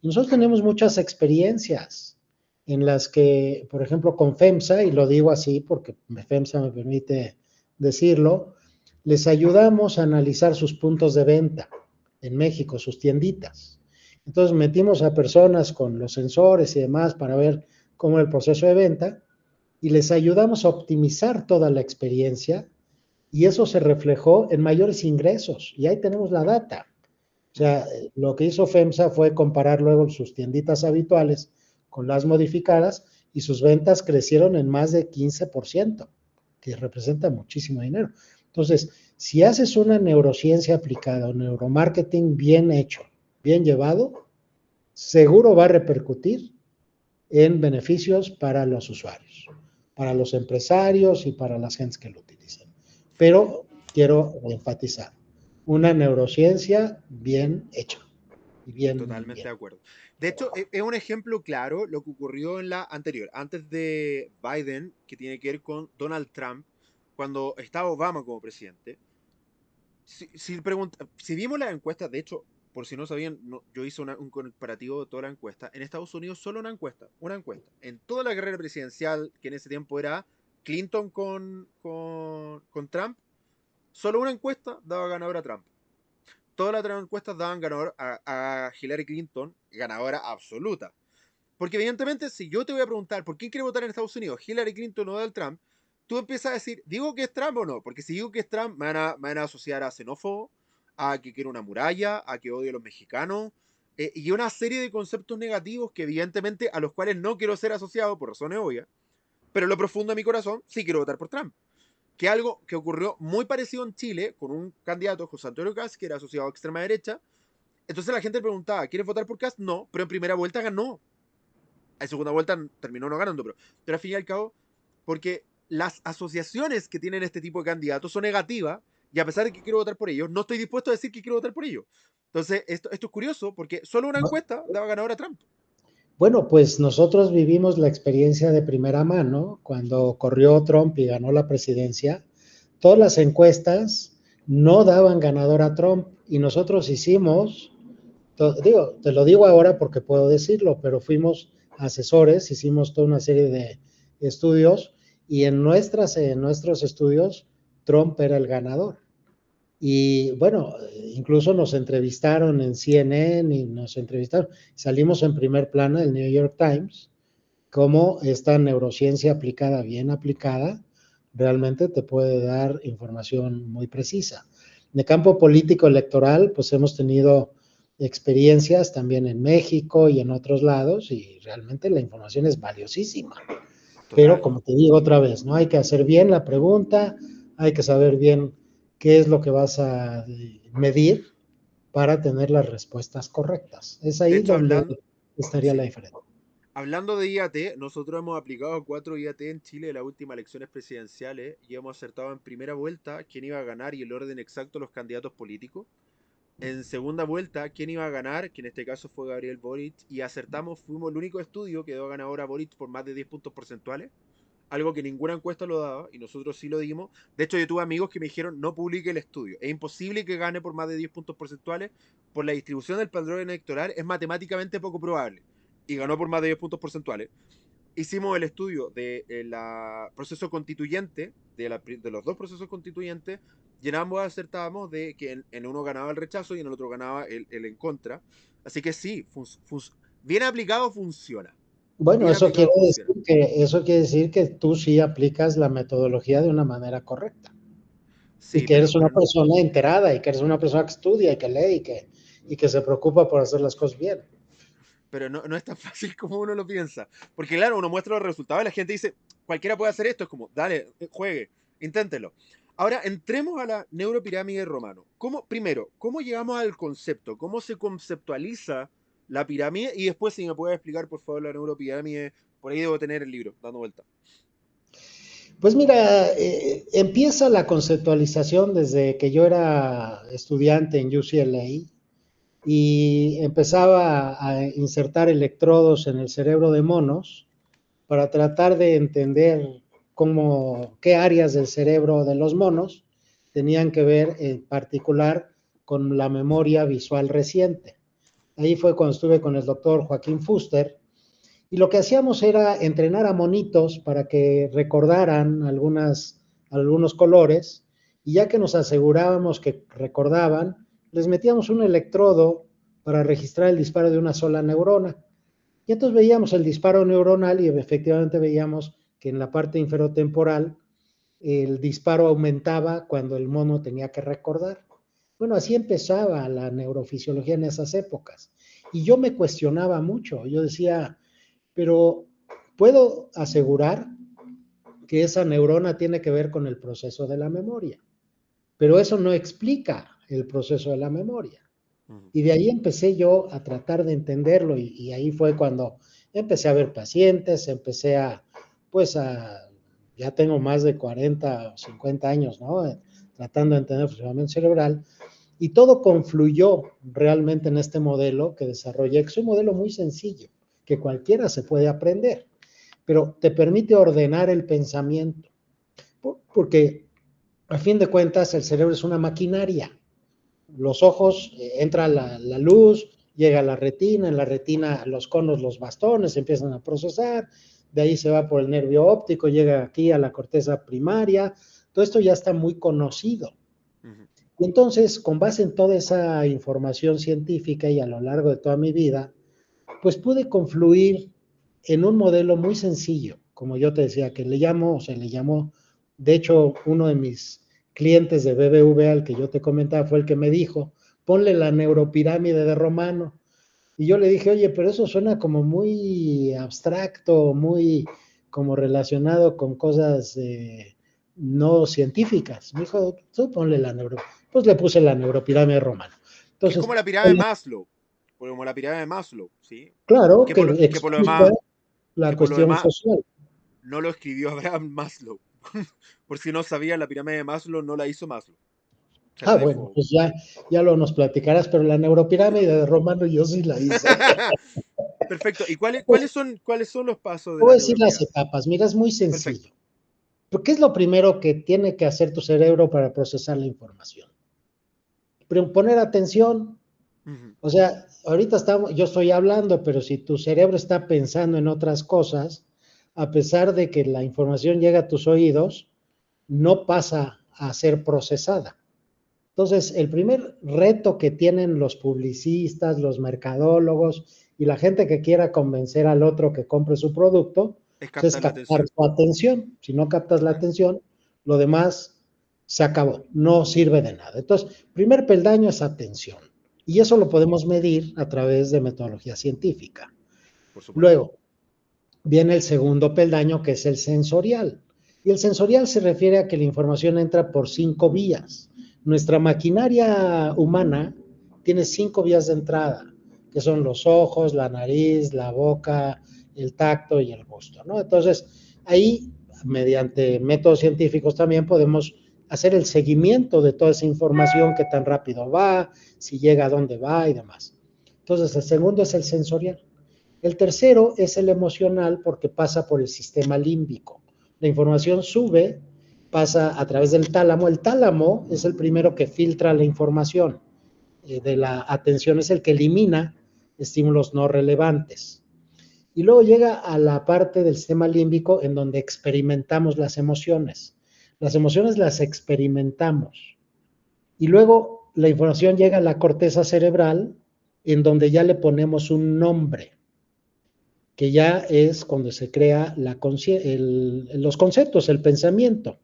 Y nosotros tenemos muchas experiencias en las que, por ejemplo, con FEMSA, y lo digo así porque FEMSA me permite decirlo, les ayudamos a analizar sus puntos de venta en México, sus tienditas. Entonces metimos a personas con los sensores y demás para ver cómo era el proceso de venta y les ayudamos a optimizar toda la experiencia y eso se reflejó en mayores ingresos y ahí tenemos la data. O sea, lo que hizo FEMSA fue comparar luego sus tienditas habituales con las modificadas y sus ventas crecieron en más de 15%, que representa muchísimo dinero. Entonces, si haces una neurociencia aplicada o neuromarketing bien hecho, bien llevado, seguro va a repercutir en beneficios para los usuarios, para los empresarios y para las gentes que lo utilizan. Pero quiero enfatizar, una neurociencia bien hecha y Totalmente bien. de acuerdo. De hecho, es un ejemplo claro lo que ocurrió en la anterior, antes de Biden, que tiene que ver con Donald Trump, cuando estaba Obama como presidente. Si vimos las encuestas, de hecho, por si no sabían, yo hice un comparativo de toda la encuesta. En Estados Unidos, solo una encuesta. En toda la carrera presidencial, que en ese tiempo era Clinton con Trump, solo una encuesta daba ganador a Trump. Todas las otras encuestas daban ganador a Hillary Clinton, ganadora absoluta. Porque evidentemente, si yo te voy a preguntar por quién quiere votar en Estados Unidos, Hillary Clinton o Donald Trump, tú empiezas a decir, ¿digo que es Trump o no? Porque si digo que es Trump, me van a asociar a xenófobo, a que quiere una muralla, a que odio a los mexicanos, y una serie de conceptos negativos que evidentemente a los cuales no quiero ser asociado por razones obvias, pero en lo profundo de mi corazón sí quiero votar por Trump. Que algo que ocurrió muy parecido en Chile con un candidato, José Antonio Kast, que era asociado a extrema derecha. Entonces la gente le preguntaba, ¿quieres votar por Kast? No, pero en primera vuelta ganó. En segunda vuelta terminó no ganando, pero al fin y al cabo, porque las asociaciones que tienen este tipo de candidatos son negativas, y a pesar de que quiero votar por ellos, no estoy dispuesto a decir que quiero votar por ellos. Entonces, esto es curioso, porque solo una encuesta daba ganador a Trump. Bueno, pues nosotros vivimos la experiencia de primera mano cuando corrió Trump y ganó la presidencia. Todas las encuestas no daban ganador a Trump y nosotros hicimos, digo, te lo digo ahora porque puedo decirlo, pero fuimos asesores, hicimos toda una serie de estudios y en nuestros estudios Trump era el ganador. Y bueno, incluso nos entrevistaron en CNN y nos entrevistaron, salimos en primer plano del New York Times, cómo esta neurociencia aplicada, bien aplicada, realmente te puede dar información muy precisa. En el campo político electoral, pues hemos tenido experiencias también en México y en otros lados y realmente la información es valiosísima. Pero Total. como te digo otra vez, ¿no? Hay que hacer bien la pregunta, hay que saber bien qué es lo que vas a medir para tener las respuestas correctas. Es De ahí hecho, donde estaría la sí. diferencia. Hablando de IAT, nosotros hemos aplicado 4 IAT en Chile en las últimas elecciones presidenciales y hemos acertado en primera vuelta quién iba a ganar y el orden exacto de los candidatos políticos. En segunda vuelta, quién iba a ganar, que en este caso fue Gabriel Boric, y acertamos, fuimos el único estudio que dio ganador a Boric por más de 10 puntos porcentuales, algo que ninguna encuesta lo daba, y nosotros sí lo dimos. De hecho, yo tuve amigos que me dijeron, no publique el estudio, es imposible que gane por más de 10 puntos porcentuales, por la distribución del padrón electoral es matemáticamente poco probable, y ganó por más de 10 puntos porcentuales. Hicimos el estudio de proceso constituyente, de los dos procesos constituyentes, y en ambos acertábamos de que en uno ganaba el rechazo y en el otro ganaba el en contra. Así que sí, bien aplicado funciona. Bueno, Bien aplicado funciona. eso quiere decir que tú sí aplicas la metodología de una manera correcta y Sí, que eres una pero no, persona enterada y que eres una persona que estudia y que lee y que se preocupa por hacer las cosas bien. no es tan fácil como uno lo piensa. Porque claro, uno muestra los resultados y la gente dice, cualquiera puede hacer esto. Es como, dale, juegue, inténtelo. Ahora, entremos a la neuropirámide romano. Primero, ¿cómo llegamos al concepto? ¿Cómo se conceptualiza la pirámide? Y después, si me puedes explicar, por favor, la neuropirámide, por ahí debo tener el libro, dando vuelta. Pues mira, empieza la conceptualización desde que yo era estudiante en UCLA y empezaba a insertar electrodos en el cerebro de monos para tratar de entender qué áreas del cerebro de los monos tenían que ver en particular con la memoria visual reciente. Ahí fue cuando estuve con el doctor Joaquín Fuster y lo que hacíamos era entrenar a monitos para que recordaran algunos colores y ya que nos asegurábamos que recordaban, les metíamos un electrodo para registrar el disparo de una sola neurona. Y entonces veíamos el disparo neuronal y efectivamente veíamos que en la parte inferotemporal el disparo aumentaba cuando el mono tenía que recordar. Bueno, así empezaba la neurofisiología en esas épocas. Y yo me cuestionaba mucho. Yo decía, pero puedo asegurar que esa neurona tiene que ver con el proceso de la memoria, pero eso no explica el proceso de la memoria. Y de ahí empecé yo a tratar de entenderlo y ahí fue cuando empecé a ver pacientes, pues ya tengo más de 40 o 50 años, ¿no? Tratando de entender el funcionamiento cerebral y todo confluyó realmente en este modelo que desarrollé, que es un modelo muy sencillo, que cualquiera se puede aprender, pero te permite ordenar el pensamiento, porque a fin de cuentas el cerebro es una maquinaria. Los ojos, entra la luz, llega a la retina, en la retina los conos, los bastones empiezan a procesar, de ahí se va por el nervio óptico, llega aquí a la corteza primaria, todo esto ya está muy conocido. Y entonces, con base en toda esa información científica y a lo largo de toda mi vida, pues pude confluir en un modelo muy sencillo, como yo te decía, que le llamo, o se le llamó, de hecho, uno de mis clientes de BBVA, al que yo te comentaba, fue el que me dijo, ponle la neuropirámide de Romano. Y yo le dije, oye, pero eso suena como muy abstracto, muy como relacionado con cosas no científicas. Me dijo, tú ponle la neuro. Pues le puse la neuropirámide romana. Que es Entonces, como la pirámide de Maslow. Como la pirámide de Maslow, ¿sí? claro Que que por lo, que por lo explica demás, la que por lo cuestión demás social. no lo escribió Abraham Maslow. Por si no sabía, la pirámide de Maslow no la hizo Maslow. Se Ah, la bueno, dejó. pues ya lo nos platicarás, pero la neuropirámide de Romano yo sí la hice. Perfecto. ¿Y Pues, cuáles son los pasos de te voy la a decir las neuropirámide? etapas. Mira, es muy Perfecto. sencillo. ¿Qué es lo primero que tiene que hacer tu cerebro para procesar la información? Poner atención. Ujú. O sea, ahorita yo estoy hablando, pero si tu cerebro está pensando en otras cosas, a pesar de que la información llega a tus oídos, no pasa a ser procesada. Entonces, el primer reto que tienen los publicistas, los mercadólogos y la gente que quiera convencer al otro que compre su producto, Es pues es captar la captar atención. su atención. Si no captas la Perfecto. atención, lo demás se acabó, no sirve de nada. Entonces, primer peldaño es atención. Y eso lo podemos medir a través de metodología científica. Por supuesto. Luego, viene el segundo peldaño, que es el sensorial. Y el sensorial se refiere a que la información entra por 5 vías. Nuestra maquinaria humana tiene 5 vías de entrada, que son los ojos, la nariz, la boca, el tacto y el gusto, ¿no? Entonces, ahí, mediante métodos científicos también podemos hacer el seguimiento de toda esa información, que tan rápido va, si llega a dónde va y demás. Entonces, el segundo es el sensorial. El tercero es el emocional, porque pasa por el sistema límbico. La información sube, pasa a través del tálamo. El tálamo es el primero que filtra la información de la atención, es el que elimina estímulos no relevantes. Y luego llega a la parte del sistema límbico en donde experimentamos las emociones. Las emociones las experimentamos. Y luego la información llega a la corteza cerebral, en donde ya le ponemos un nombre, que ya es cuando se crea los conceptos, el pensamiento.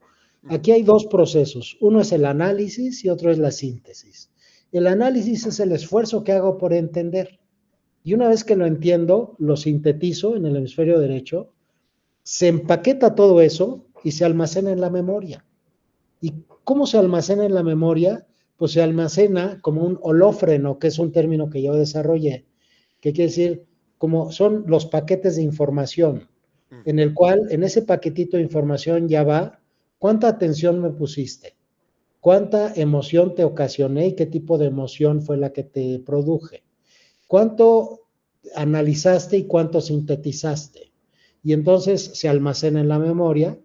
Ujú. Aquí hay dos procesos, uno es el análisis y otro es la síntesis. El análisis es el esfuerzo que hago por entender, y una vez que lo entiendo, lo sintetizo en el hemisferio derecho, se empaqueta todo eso y se almacena en la memoria. ¿Y cómo se almacena en la memoria? Pues se almacena como un holófreno, que es un término que yo desarrollé, que quiere decir como son los paquetes de información, Ujú. en el cual en ese paquetito de información ya va cuánta atención me pusiste, cuánta emoción te ocasioné y qué tipo de emoción fue la que te produje, cuánto analizaste y cuánto sintetizaste. Y entonces se almacena en la memoria.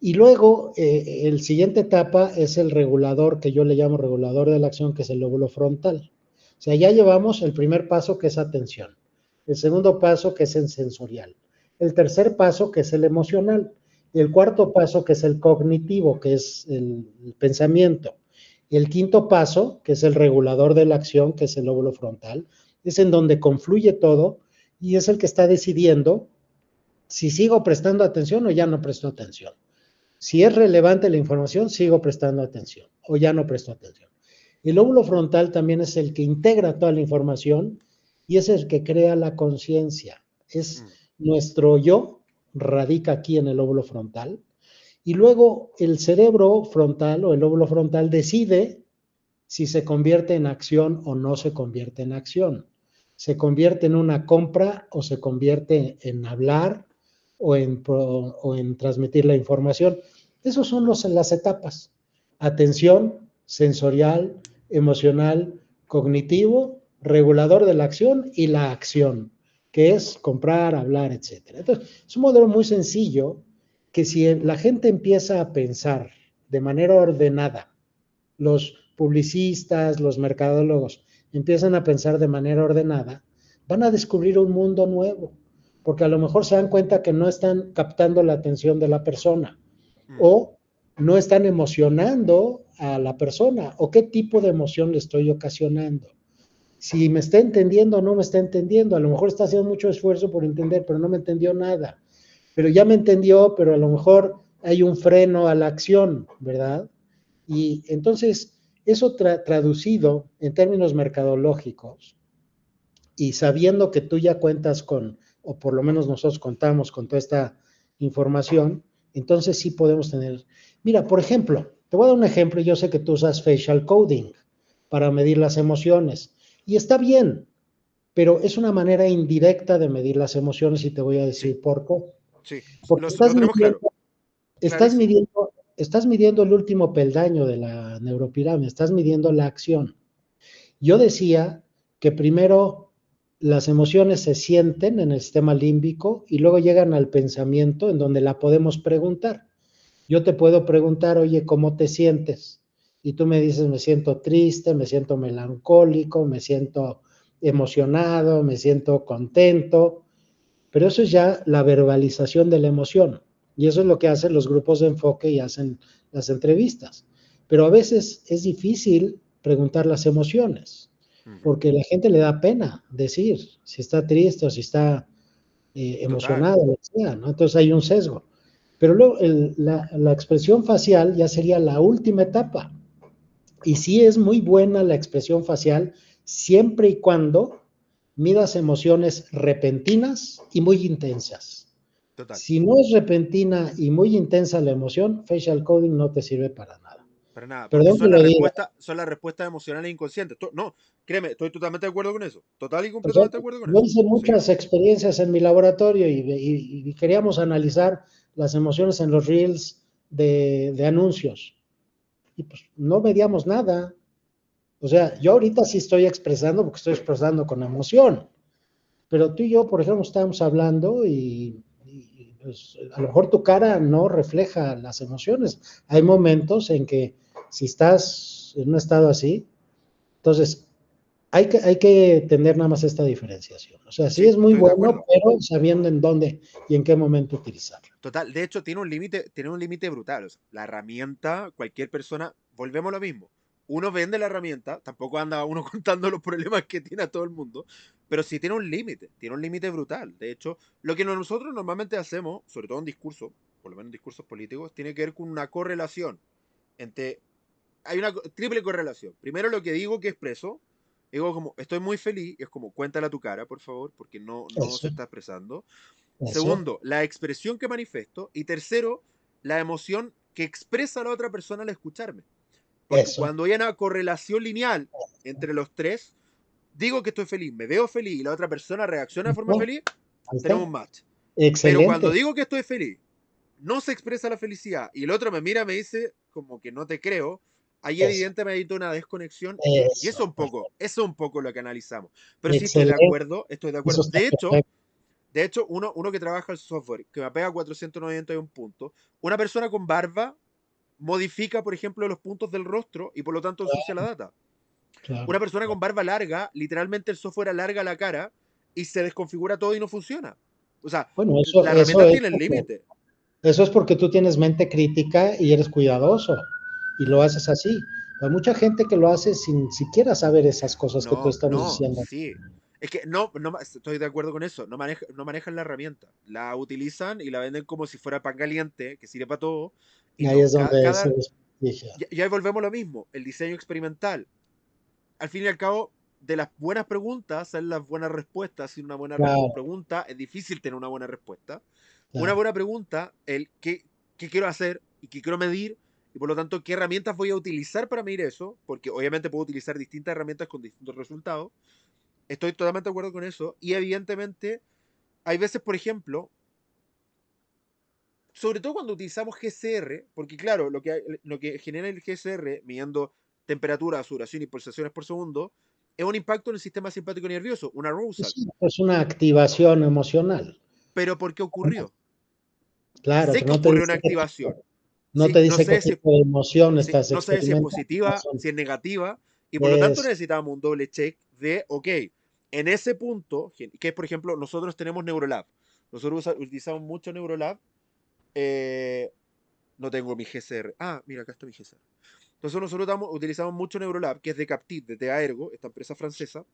Y luego, el siguiente etapa es el regulador, que yo le llamo regulador de la acción, que es el lóbulo frontal. O sea, ya llevamos el primer paso, que es atención. El segundo paso, que es el sensorial. El tercer paso, que es el emocional. El cuarto paso, que es el cognitivo, que es el pensamiento. El quinto paso, que es el regulador de la acción, que es el lóbulo frontal, es en donde confluye todo y es el que está decidiendo si sigo prestando atención o ya no presto atención. Si es relevante la información, sigo prestando atención o ya no presto atención. El lóbulo frontal también es el que integra toda la información y es el que crea la conciencia. Es Mm. nuestro yo, radica aquí en el lóbulo frontal. Y luego el cerebro frontal o el lóbulo frontal decide si se convierte en acción o no se convierte en acción. Se convierte en una compra o se convierte en hablar o en transmitir la información. Esos son las etapas. Atención, sensorial, emocional, cognitivo, regulador de la acción y la acción, que es comprar, hablar, etc. Entonces, es un modelo muy sencillo que si la gente empieza a pensar de manera ordenada, los publicistas, los mercadólogos empiezan a pensar de manera ordenada, van a descubrir un mundo nuevo, porque a lo mejor se dan cuenta que no están captando la atención de la persona Mm. o no están emocionando a la persona o qué tipo de emoción le estoy ocasionando. si me está entendiendo o no me está entendiendo. A lo mejor está haciendo mucho esfuerzo por entender, pero no me entendió nada. Pero ya me entendió, pero a lo mejor hay un freno a la acción, ¿verdad? Y entonces, eso traducido en términos mercadológicos y sabiendo que tú ya cuentas con, o por lo menos nosotros contamos con toda esta información, entonces sí podemos tener. Mira, por ejemplo, te voy a dar un ejemplo. Yo sé que tú usas facial coding para medir las emociones y está bien, pero es una manera indirecta de medir las emociones y te voy a Sí, decir por qué. sí, Porque lo tenemos claro, clarísimo. estás midiendo el último peldaño de la neuropirámide, estás midiendo la acción. Yo decía que primero las emociones se sienten en el sistema límbico y luego llegan al pensamiento en donde la podemos preguntar. Yo te puedo preguntar, oye, ¿cómo te sientes? Y tú me dices, me siento triste, me siento melancólico, me siento emocionado, me siento contento, pero eso es ya la verbalización de la emoción. Y eso es lo que hacen los grupos de enfoque y hacen las entrevistas. Pero a veces es difícil preguntar las emociones, Ujú. porque la gente le da pena decir si está triste o si está Total. emocionado, lo que sea, ¿no? Entonces hay un sesgo. Pero luego la expresión facial ya sería la última etapa. Y sí es muy buena la expresión facial siempre y cuando midas emociones repentinas y muy intensas. Total. Si no es repentina y muy intensa la emoción, facial coding no te sirve para nada. Para nada, porque Perdón que lo diga. son las respuestas emocionales inconscientes. No, créeme, estoy totalmente de acuerdo con eso. Total y O sea, completamente de acuerdo con yo eso. hice Sí. muchas experiencias en mi laboratorio y queríamos analizar las emociones en los reels de anuncios. Y pues no medíamos nada. O sea, yo ahorita sí estoy expresando porque estoy expresando con emoción. Pero tú y yo, por ejemplo, estábamos hablando y, pues, a lo mejor tu cara no refleja las emociones. Hay momentos en que si estás en un estado así, entonces hay que tener nada más esta diferenciación. O sea, sí Sí, es muy estoy de bueno, acuerdo. pero sabiendo en dónde y en qué momento utilizarlo. Total, de hecho tiene un límite brutal. O sea, la herramienta, cualquier persona, volvemos a lo mismo. Uno vende la herramienta, tampoco anda uno contando los problemas que tiene a todo el mundo, pero sí tiene un límite brutal. De hecho, lo que nosotros normalmente hacemos, sobre todo en discursos, por lo menos en discursos políticos, tiene que ver con una correlación entre hay una triple correlación. Primero lo que digo que expreso, digo como estoy muy feliz, es como cuéntala tu cara, por favor, porque no Eso, se está expresando. eso, Segundo, la expresión que manifiesto. Y tercero, la emoción que expresa la otra persona al escucharme. Porque eso. cuando hay una correlación lineal entre los tres, digo que estoy feliz, me veo feliz y la otra persona reacciona de forma feliz, Ahí tenemos está. un match. Pero cuando Excelente. digo que estoy feliz, no se expresa la felicidad y el otro me mira, me dice como que no te creo, ahí Eso, evidentemente hay una desconexión y eso. eso es un poco lo que analizamos. Pero sí estoy de Excelente. acuerdo, estoy de Eso acuerdo. está perfecto. De hecho uno que trabaja el software, que me apega 491 puntos, una persona con barba modifica, por ejemplo, los puntos del rostro y por lo tanto ensucia la data. Claro. Una persona con barba larga, literalmente el software alarga la cara y se desconfigura todo y no funciona. O sea, Bueno, la herramienta tiene el límite. eso es porque tú tienes mente crítica y eres cuidadoso y lo haces así. Hay mucha gente que lo hace sin siquiera saber esas cosas que tú estamos No, diciendo. sí. Es que no estoy de acuerdo con eso. No manejan la herramienta. La utilizan y la venden como si fuera pan caliente, que sirve para todo. Y Y ahí no, es donde se desprestigia. y ahí volvemos a lo mismo. El diseño experimental. Al fin y al cabo, de las buenas preguntas salen las buenas respuestas. Sin una buena Claro, pregunta, es difícil tener una buena respuesta. Una claro. buena pregunta, qué quiero hacer y qué quiero medir, y por lo tanto, qué herramientas voy a utilizar para medir eso, porque obviamente puedo utilizar distintas herramientas con distintos resultados. Estoy totalmente de acuerdo con eso. Y evidentemente, hay veces, por ejemplo, sobre todo cuando utilizamos GCR, porque claro, lo que genera el GCR, midiendo temperatura, sudoración y pulsaciones por segundo, es un impacto en el sistema simpático nervioso, una arousal. Es una activación emocional. Pero ¿por qué ocurrió? Claro, Sé pero que no te ocurrió dice una qué activación. tipo, no Sí, te no dice qué sé si, tipo de emoción sí, estás no sé si es experimentando. positiva, si es negativa, y por lo tanto Es, necesitábamos un doble check de, ok, en ese punto, que es por ejemplo, nosotros tenemos Neurolab. Nosotros utilizamos mucho Neurolab. eh, no tengo mi GCR. Ah, mira, acá está mi GCR. Entonces nosotros utilizamos mucho Neurolab, que es de Captit, de Tea Ergo, esta empresa francesa.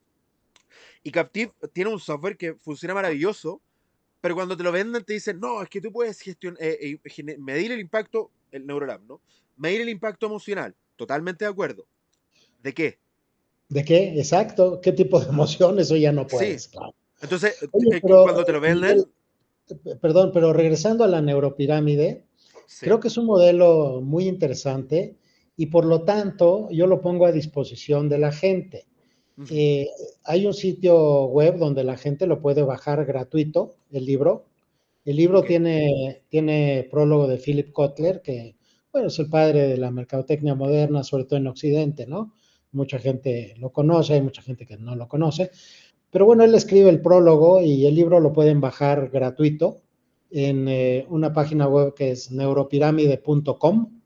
Y Captive tiene un software que funciona maravilloso, pero cuando te lo venden te dicen, no, es que tú puedes medir el impacto, el Neurolab, ¿no? Medir el impacto emocional. Totalmente de acuerdo. ¿De qué? ¿De qué? Exacto. ¿Qué tipo de emoción? Eso ya no Sí. puedes, claro. Entonces, Oye, pero cuando te lo Miguel, venden, perdón, pero regresando a la neuropirámide, sí. creo que es un modelo muy interesante y por lo tanto yo lo pongo a disposición de la gente. Ujú, Eh, Hay un sitio web donde la gente lo puede bajar gratuito, el libro. El libro ok. tiene prólogo de Philip Kotler, que bueno, es el padre de la mercadotecnia moderna, sobre todo en Occidente, ¿no? Mucha gente lo conoce, hay mucha gente que no lo conoce. Pero bueno, él escribe el prólogo y el libro lo pueden bajar gratuito en una página web que es neuropirámide.com.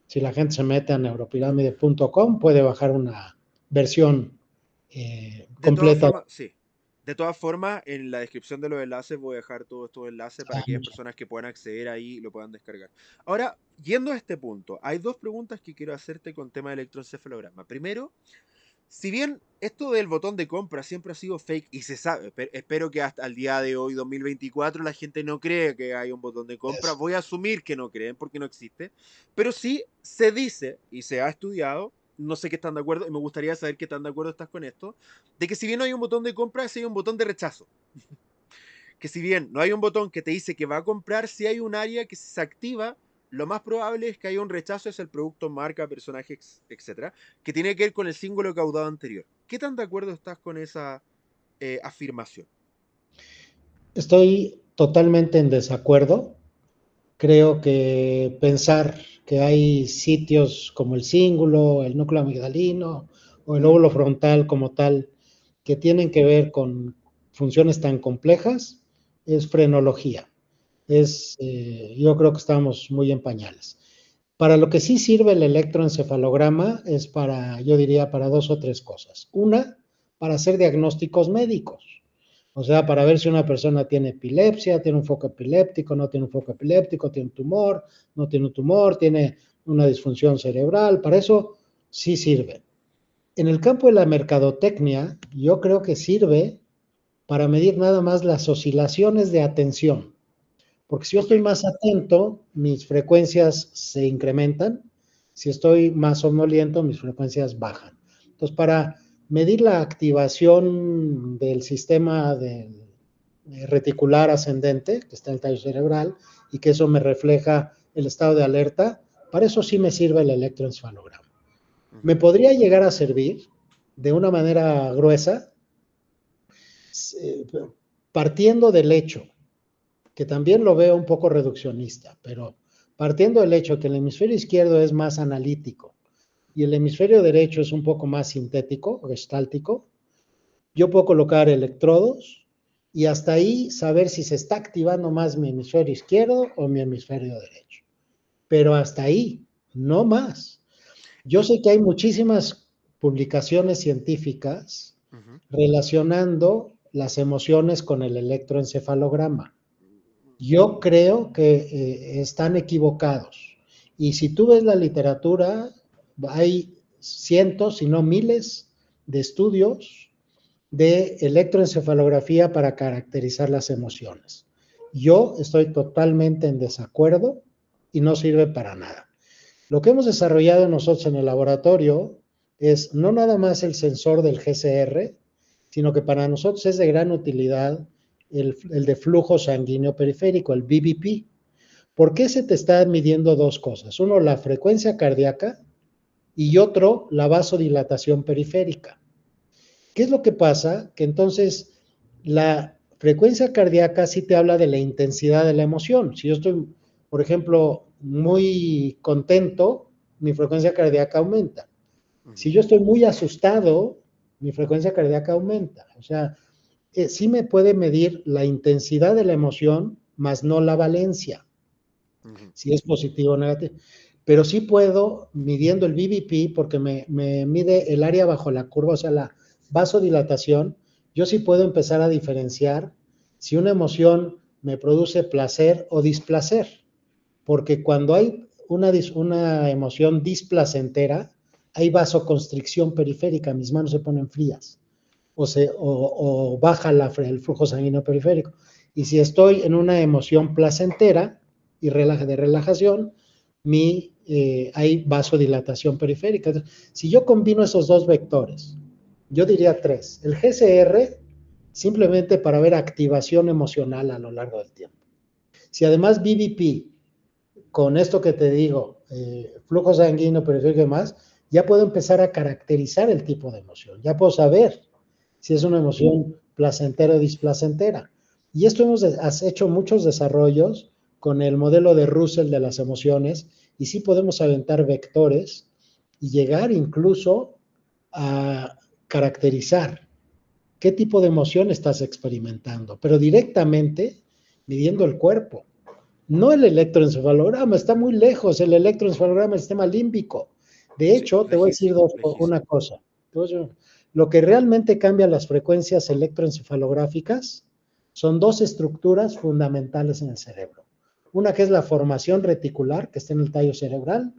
Si la gente se mete a neuropirámide.com, puede bajar una versión De todas completa. formas, sí. De todas formas, en la descripción de los enlaces voy a dejar todos estos enlaces para aquellas personas que puedan acceder ahí y lo puedan descargar. Ahora, yendo a este punto, hay dos preguntas que quiero hacerte con tema de electroencefalograma. Primero, si bien esto del botón de compra siempre ha sido fake y se sabe, espero que hasta el día de hoy, 2024, la gente no cree que hay un botón de compra. Es, Voy a asumir que no creen porque no existe. Pero sí se dice y se ha estudiado, no sé qué están de acuerdo y me gustaría saber qué tan de acuerdo estás con esto, de que si bien no hay un botón de compra, sí hay un botón de rechazo. Que si bien no hay un botón que te dice que va a comprar, si hay un área que se activa, lo más probable es que haya un rechazo es el producto, marca, personaje, etcétera, que tiene que ver con el símbolo caudado anterior. ¿Qué tan de acuerdo estás con esa afirmación? Estoy totalmente en desacuerdo. Creo que pensar que hay sitios como el cíngulo, el núcleo amigdalino o el óvulo frontal como tal que tienen que ver con funciones tan complejas es frenología. Yo creo que estamos muy en pañales. Para lo que sí sirve el electroencefalograma es para, yo diría, para dos o tres cosas. Una, para hacer diagnósticos médicos. O sea, para ver si una persona tiene epilepsia, tiene un foco epiléptico, no tiene un foco epiléptico, tiene un tumor, no tiene un tumor, tiene una disfunción cerebral. Para eso sí sirve. En el campo de la mercadotecnia, yo creo que sirve para medir nada más las oscilaciones de atención. Porque si yo Ok. estoy más atento, mis frecuencias se incrementan. Si estoy más somnoliento, mis frecuencias bajan. Entonces, para medir la activación del sistema reticular ascendente, que está en el tallo cerebral, y que eso me refleja el estado de alerta, para eso sí me sirve el electroencefalograma. Me Ujú. podría llegar a servir de una manera gruesa, eh, partiendo del hecho que también lo veo un poco reduccionista, pero partiendo del hecho que el hemisferio izquierdo es más analítico y el hemisferio derecho es un poco más sintético, gestáltico, yo puedo colocar electrodos y hasta ahí saber si se está activando más mi hemisferio izquierdo o mi hemisferio derecho. Pero hasta ahí, no más. Yo Y sé que hay muchísimas publicaciones científicas ujú. relacionando las emociones con el electroencefalograma. Yo creo que están equivocados. Y si tú ves la literatura, hay cientos, si no miles, de estudios de electroencefalografía para caracterizar las emociones. Yo estoy totalmente en desacuerdo y no sirve para nada. Lo que hemos desarrollado nosotros en el laboratorio es no nada más el sensor del GCR, sino que para nosotros es de gran utilidad el de flujo sanguíneo periférico, el BBP. ¿Por qué se te está midiendo dos cosas? Uno, la frecuencia cardíaca y otro, la vasodilatación periférica. ¿Qué es lo que pasa? Que entonces la frecuencia cardíaca sí te habla de la intensidad de la emoción. Si yo estoy, por ejemplo, muy contento, mi frecuencia cardíaca aumenta. Si Ujú. yo estoy muy asustado, mi frecuencia cardíaca aumenta. O sea, sí me puede medir la intensidad de la emoción, más no la valencia, Ujú. si es positivo o negativo. Pero sí puedo, midiendo el BBP, porque me mide el área bajo la curva, o sea, la vasodilatación, yo sí puedo empezar a diferenciar si una emoción me produce placer o displacer. Porque cuando hay una emoción displacentera, hay vasoconstricción periférica, mis manos se ponen frías. o baja el flujo sanguíneo periférico. Y si estoy en una emoción placentera y de relajación, hay vasodilatación periférica. Entonces, si yo combino esos dos vectores, yo diría tres. El GCR, simplemente para ver activación emocional a lo largo del tiempo. Si además BBP, con esto que te digo, flujo sanguíneo periférico y demás, ya puedo empezar a caracterizar el tipo de emoción. Ya puedo saber si es una emoción placentera o displacentera. Y esto has hecho muchos desarrollos con el modelo de Russell de las emociones, y sí podemos aventar vectores y llegar incluso a caracterizar qué tipo de emoción estás experimentando, pero directamente midiendo el cuerpo. No el electroencefalograma, está muy lejos el electroencefalograma del sistema límbico. De hecho, te voy a decir una cosa. Lo que realmente cambia las frecuencias electroencefalográficas son dos estructuras fundamentales en el cerebro. Una que es la formación reticular, que está en el tallo cerebral,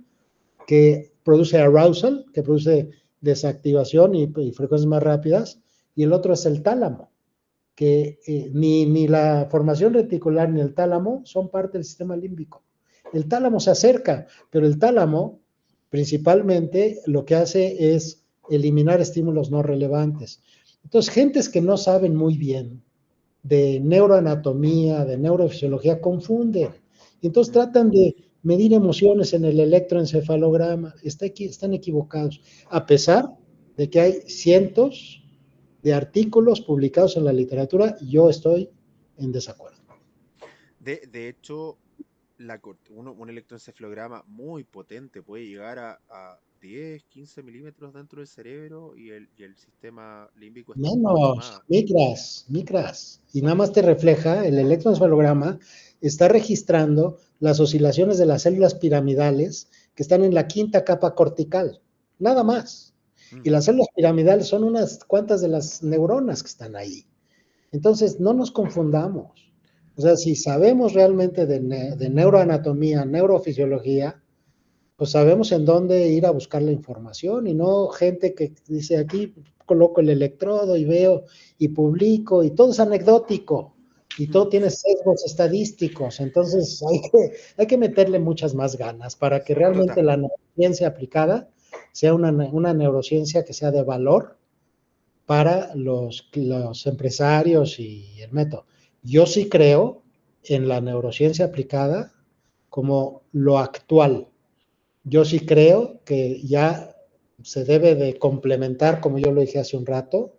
que produce arousal, que produce desactivación y frecuencias más rápidas, y el otro es el tálamo, que ni la formación reticular ni el tálamo son parte del sistema límbico. El tálamo se acerca, pero el tálamo principalmente lo que hace es eliminar estímulos no relevantes. Entonces, gentes que no saben muy bien de neuroanatomía, de neurofisiología, confunden. Entonces tratan de medir emociones en el electroencefalograma. Están equivocados, a pesar de que hay cientos de artículos publicados en la literatura. Yo estoy en desacuerdo. De hecho, un electroencefalograma muy potente puede llegar a 10, 15 milímetros dentro del cerebro, y el sistema límbico es mucho más. Micras. Y nada más te refleja, el electroencefalograma está registrando las oscilaciones de las células piramidales que están en la quinta capa cortical. Nada más. Y las células piramidales son unas cuantas de las neuronas que están ahí. Entonces, no nos confundamos. O sea, si sabemos realmente de neuroanatomía, neurofisiología, pues sabemos en dónde ir a buscar la información, y no gente que dice aquí coloco el electrodo y veo y publico, y todo es anecdótico y todo tiene sesgos estadísticos. Entonces hay que meterle muchas más ganas para que realmente la neurociencia aplicada sea una neurociencia que sea de valor para los empresarios y el método. Yo sí creo en la neurociencia aplicada como lo actual. Yo sí creo que ya se debe de complementar, como yo lo dije hace un rato,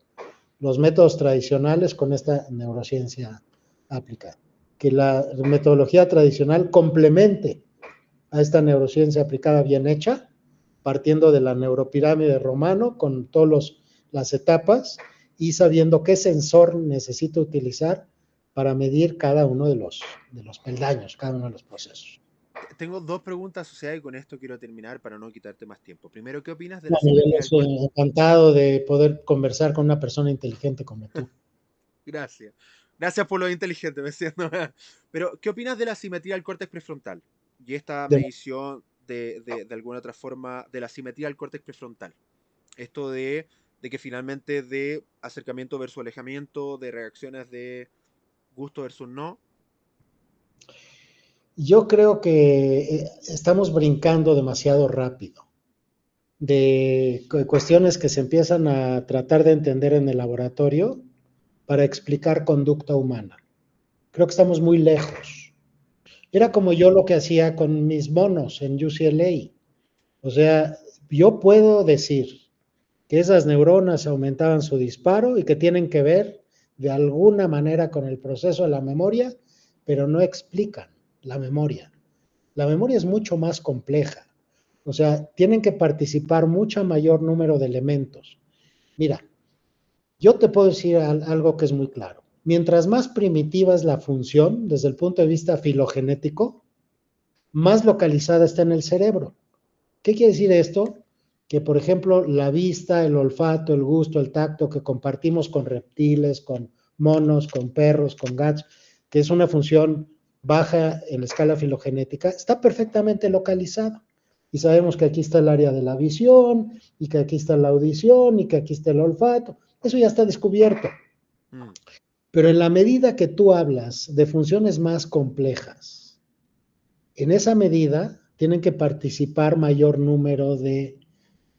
los métodos tradicionales con esta neurociencia aplicada. Que la metodología tradicional complemente a esta neurociencia aplicada bien hecha, partiendo de la neuropirámide romano con todas las etapas y sabiendo qué sensor necesito utilizar para medir cada uno de los peldaños, cada uno de los procesos. Tengo dos preguntas asociadas y con esto quiero terminar para no quitarte más tiempo. Primero, ¿qué opinas de la simetría del corte? Estoy encantado de poder conversar con una persona inteligente como tú. Gracias. Gracias por lo inteligente, me siento. Pero, ¿qué opinas de la simetría del córtex prefrontal? Y esta medición de alguna otra forma de la simetría del córtex prefrontal. Esto de que finalmente de acercamiento versus alejamiento, de reacciones de gusto versus no. Yo creo que estamos brincando demasiado rápido de cuestiones que se empiezan a tratar de entender en el laboratorio para explicar conducta humana. Creo que estamos muy lejos. Era como yo lo que hacía con mis monos en UCLA. O sea, yo puedo decir que esas neuronas aumentaban su disparo y que tienen que ver de alguna manera con el proceso de la memoria, pero no explican la memoria. La memoria es mucho más compleja. O sea, tienen que participar mucho mayor número de elementos. Mira, yo te puedo decir algo que es muy claro. Mientras más primitiva es la función desde el punto de vista filogenético, más localizada está en el cerebro. ¿Qué quiere decir esto? Que, por ejemplo, la vista, el olfato, el gusto, el tacto que compartimos con reptiles, con monos, con perros, con gatos, que es una función baja en la escala filogenética, está perfectamente localizada. Y sabemos que aquí está el área de la visión, y que aquí está la audición, y que aquí está el olfato. Eso ya está descubierto. Mm, Pero en la medida que tú hablas de funciones más complejas, en esa medida tienen que participar mayor número de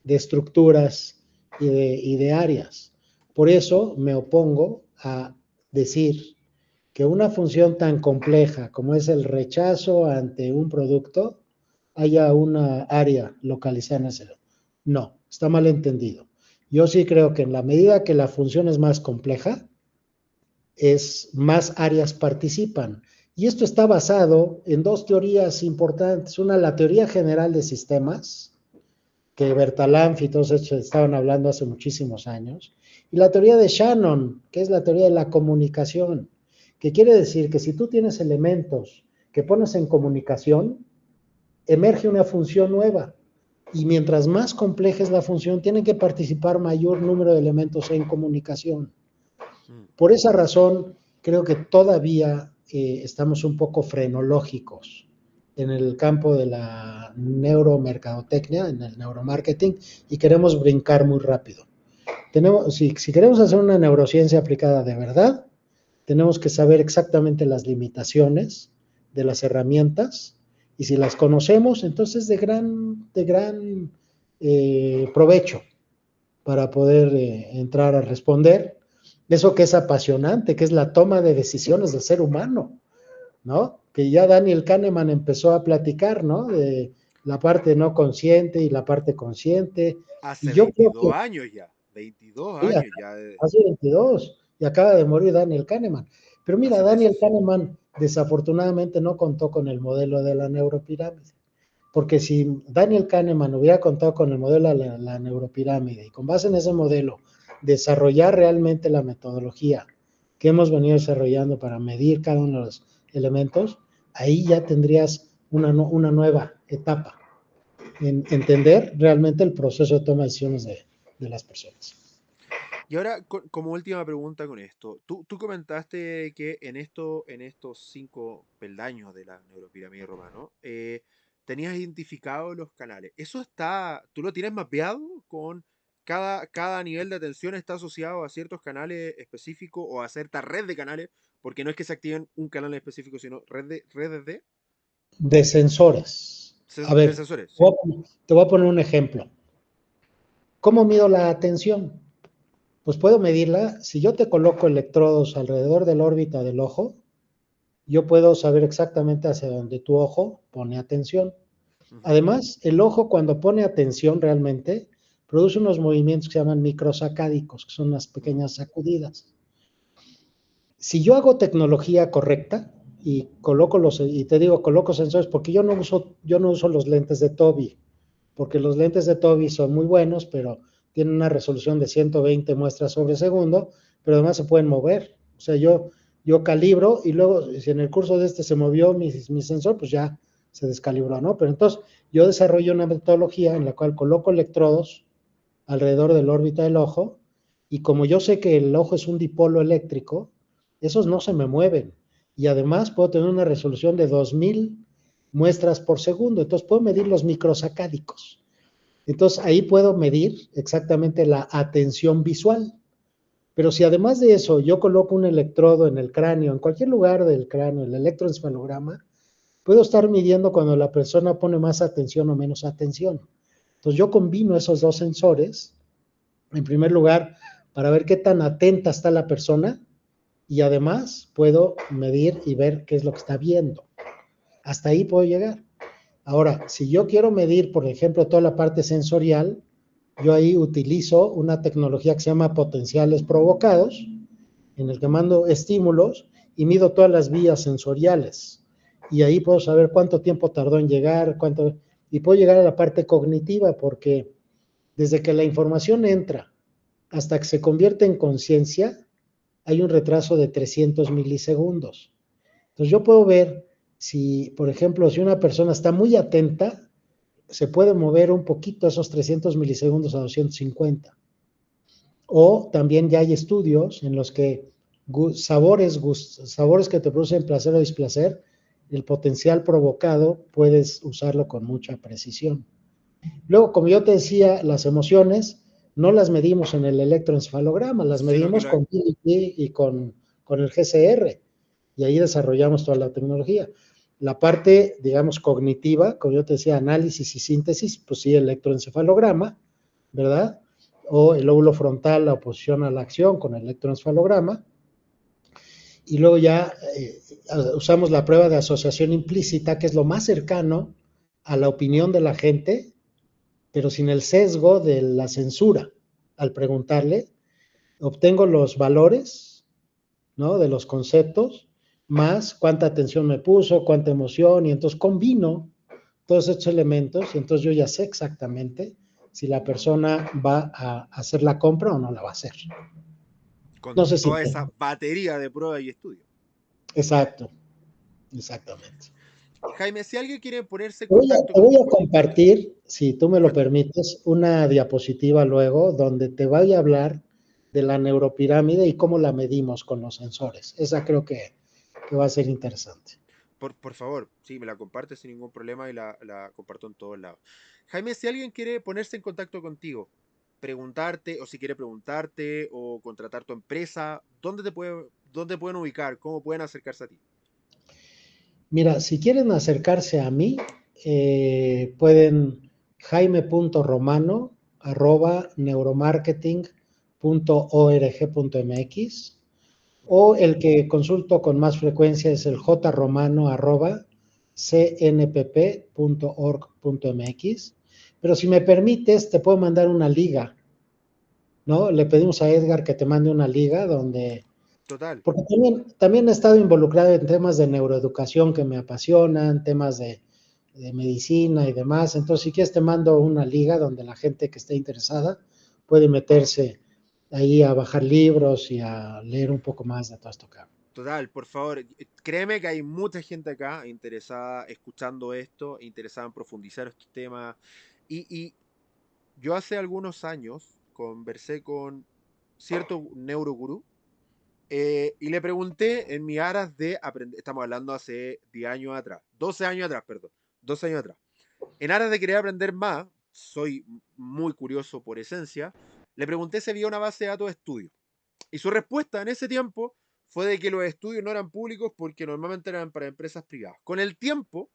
estructuras y de áreas. Por eso me opongo a decir que una función tan compleja como es el rechazo ante un producto haya una área localizada en ese. No, está mal entendido. Yo sí creo que en la medida que la función es más compleja, más áreas participan. Y esto está basado en dos teorías importantes. Una, la teoría general de sistemas, que Bertalanff y todos estos estaban hablando hace muchísimos años, y la teoría de Shannon, que es la teoría de la comunicación, que quiere decir que si tú tienes elementos que pones en comunicación, emerge una función nueva. Y mientras más compleja es la función, tienen que participar mayor número de elementos en comunicación. mm. Por esa razón, creo que todavía estamos un poco frenológicos en el campo de la neuromercadotecnia, en el neuromarketing, y queremos brincar muy rápido. Si queremos hacer una neurociencia aplicada de verdad, tenemos que saber exactamente las limitaciones de las herramientas, y si las conocemos, entonces de gran provecho para poder entrar a responder eso que es apasionante, que es la toma de decisiones del ser humano, ¿no? Que ya Daniel Kahneman empezó a platicar, ¿no? De la parte no consciente y la parte consciente. Y Hace yo creo 22 que años ya. 22 sí, años ya. hace 22 y acaba de morir Daniel Kahneman. Pero mira, Hace meses, Daniel sí. Kahneman desafortunadamente no contó con el modelo de la neuropirámide. Porque si Daniel Kahneman hubiera contado con el modelo de la neuropirámide y con base en ese modelo desarrollar realmente la metodología que hemos venido desarrollando para medir cada uno de los elementos, ahí ya tendrías una nueva etapa en entender realmente el proceso de toma de decisiones de las personas. Y ahora, como última pregunta con esto, tú comentaste que en estos 5 peldaños de la neuropirámide romano, tenías identificado los canales. ¿Eso está, tú lo tienes mapeado con cada nivel de atención está asociado a ciertos canales específicos o a cierta red de canales? Porque no es que se activen un canal específico, sino redes De sensores. A de ver, sensores, ¿sí? te voy a poner un ejemplo. ¿Cómo mido la atención? Pues puedo medirla. Si yo te coloco electrodos alrededor de la órbita del ojo, yo puedo saber exactamente hacia dónde tu ojo pone atención. Ujú. Además, el ojo cuando pone atención realmente produce unos movimientos que se llaman microsacádicos, que son unas Mm, pequeñas sacudidas. Si yo hago tecnología correcta y te digo, coloco sensores, porque yo no uso los lentes de Tobii, porque los lentes de Tobii son muy buenos, pero tienen una resolución de 120 muestras sobre segundo, pero además se pueden mover. O sea, yo calibro y luego, si en el curso de este se movió mi sensor, pues ya se descalibró, ¿no? Pero entonces yo desarrollo una metodología en la cual coloco electrodos alrededor de la órbita del ojo, y como yo sé que el ojo es un dipolo eléctrico, esos no se me mueven. Y además puedo tener una resolución de 2000 muestras por segundo, entonces puedo medir los microsacádicos. Entonces ahí puedo medir exactamente la atención visual. Pero si además de eso yo coloco un electrodo en el cráneo, en cualquier lugar del cráneo, el electroencefalograma, puedo estar midiendo cuando la persona pone más atención o menos atención. Entonces yo combino esos dos sensores, en primer lugar, para ver qué tan atenta está la persona, y además puedo medir y ver qué es lo que está viendo. Hasta ahí puedo llegar. Ahora, si yo quiero medir, por ejemplo, toda la parte sensorial, yo ahí utilizo una tecnología que se llama potenciales provocados, en el que mando estímulos y mido todas las vías sensoriales. Y ahí puedo saber cuánto tiempo tardó en llegar, y puedo llegar a la parte cognitiva, porque desde que la información entra hasta que se convierte en conciencia, hay un retraso de 300 milisegundos. Entonces yo puedo ver si, por ejemplo, si una persona está muy atenta, se puede mover un poquito esos 300 milisegundos a 250. O también ya hay estudios en los que sabores que te producen placer o displacer, el potencial provocado puedes usarlo con mucha precisión. Luego, como yo te decía, las emociones, no las medimos en el electroencefalograma, las Sino que medimos con PLP y con el GCR, y ahí desarrollamos toda la tecnología. La parte, digamos, cognitiva, como yo te decía, análisis y síntesis, pues sí, electroencefalograma, ¿verdad? O el lóbulo frontal, la oposición a la acción con el electroencefalograma, y luego ya usamos la prueba de asociación implícita, que es lo más cercano a la opinión de la gente, pero sin el sesgo de la censura. Al preguntarle, obtengo los valores, ¿no? De los conceptos, más cuánta atención me puso, cuánta emoción, y entonces combino todos estos elementos, y entonces yo ya sé exactamente si la persona va a hacer la compra o no la va a hacer. con No sé si... toda esa batería de pruebas y estudios. Exacto, exactamente. Jaime, si alguien quiere ponerse en Te voy a, contacto te voy a cuéntame, compartir, si tú me lo cuéntame. permites, una diapositiva luego donde te voy a hablar de la neuropirámide y cómo la medimos con los sensores. Esa creo que va a ser interesante. Por favor, sí, me la comparte sin ningún problema y la comparto en todos lados. Jaime, si alguien quiere ponerse en contacto contigo, preguntarte, o si quiere preguntarte, o contratar tu empresa, dónde pueden ubicar? ¿Cómo pueden acercarse a ti? Mira, si quieren acercarse a mí, pueden jaime.romano@neuromarketing.org.mx, o el que consulto con más frecuencia es el jromano@cnpp.org.mx. Pero si me permites, te puedo mandar una liga, ¿no? Le pedimos a Edgar que te mande una liga donde, Total. porque también he estado involucrado en temas de neuroeducación que me apasionan, temas de medicina y demás. Entonces, si quieres, te mando una liga donde la gente que esté interesada puede meterse ahí a bajar libros y a leer un poco más de todo esto que hago. Total, por favor, créeme que hay mucha gente acá interesada escuchando esto, interesada en profundizar estos temas. Y yo hace algunos años conversé con cierto neurogurú y le pregunté en mi aras de aprender, estamos hablando hace 10 años atrás, 12 años atrás, perdón, 12 años atrás. En aras de querer aprender más, soy muy curioso por esencia, le pregunté si había una base de datos de estudio. Y su respuesta en ese tiempo fue de que los estudios no eran públicos porque normalmente eran para empresas privadas. Con el tiempo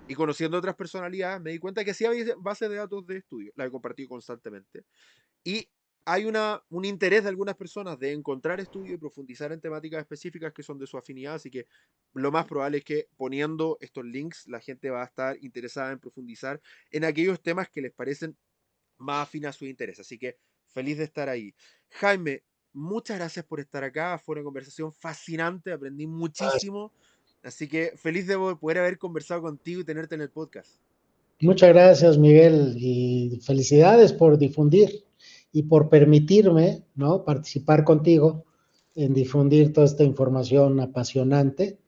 y conociendo otras personalidades, me di cuenta que sí había bases de datos de estudio, la he compartido constantemente. Y hay un interés de algunas personas de encontrar estudios y profundizar en temáticas específicas que son de su afinidad, así que lo más probable es que poniendo estos links la gente va a estar interesada en profundizar en aquellos temas que les parecen más afines a su interés. Así que feliz de estar ahí. Jaime, muchas gracias por estar acá. Fue una conversación fascinante, aprendí muchísimo. Así que feliz de poder haber conversado contigo y tenerte en el podcast. Muchas gracias, Miguel, y felicidades por difundir y por permitirme, ¿no? Participar contigo en difundir toda esta información apasionante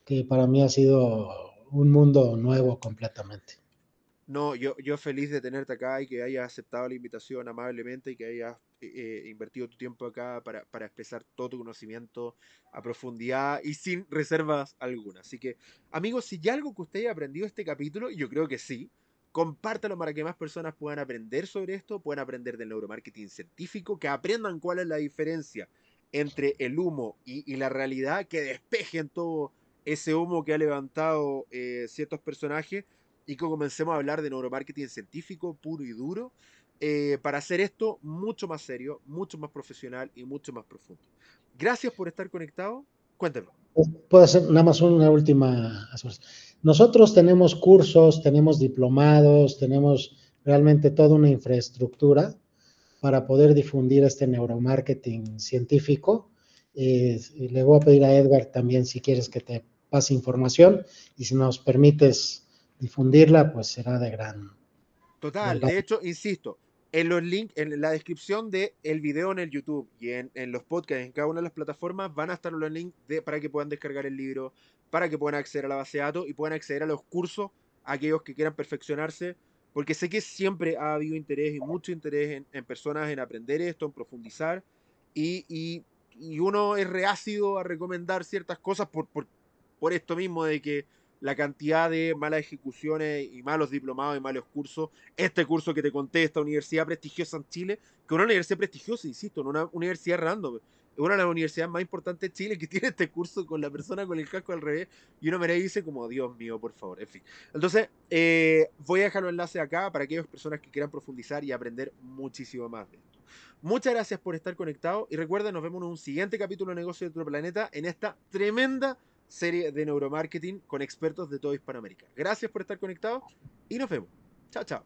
que para mí ha sido un mundo nuevo completamente. No, yo feliz de tenerte acá y que hayas aceptado la invitación amablemente y que hayas invertido tu tiempo acá para expresar todo tu conocimiento a profundidad y sin reservas alguna. Así que, amigos, si hay algo que usted haya aprendido este capítulo, y yo creo que sí, compártalo para que más personas puedan aprender sobre esto, puedan aprender del neuromarketing científico, que aprendan cuál es la diferencia entre el humo y la realidad, que despejen todo ese humo que ha levantado ciertos personajes y que comencemos a hablar de neuromarketing científico puro y duro para hacer esto mucho más serio, mucho más profesional y mucho más profundo. Gracias por estar conectado. Cuéntame. Puedo hacer nada más una última. Nosotros tenemos cursos, tenemos diplomados, tenemos realmente toda una infraestructura para poder difundir este neuromarketing científico. Le voy a pedir a Edgar también si quieres que te pase información, y si nos permites difundirla, pues será de Total, gran... de hecho, insisto, en los links, en la descripción del video en el YouTube y en los podcasts en cada una de las plataformas van a estar los links para que puedan descargar el libro, para que puedan acceder a la base de datos y puedan acceder a los cursos, aquellos que quieran perfeccionarse, porque sé que siempre ha habido interés y mucho interés en personas en aprender esto, en profundizar, y, y, y uno es reácido a recomendar ciertas cosas por esto mismo de que la cantidad de malas ejecuciones y malos diplomados y malos cursos. Este curso que te conté, esta universidad prestigiosa en Chile, que es una universidad prestigiosa, insisto, no una universidad random. Es una de las universidades más importantes de Chile que tiene este curso con la persona con el casco al revés. Y uno me dice como, Dios mío, por favor, en fin. Entonces, voy a dejar los enlaces acá para aquellas personas que quieran profundizar y aprender muchísimo más de esto. Muchas gracias por estar conectados y recuerden, nos vemos en un siguiente capítulo de Negocios de Otro Planeta en esta tremenda serie de neuromarketing con expertos de toda Hispanoamérica. Gracias por estar conectados y nos vemos. Chao, chao.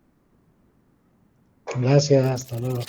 Gracias, hasta luego.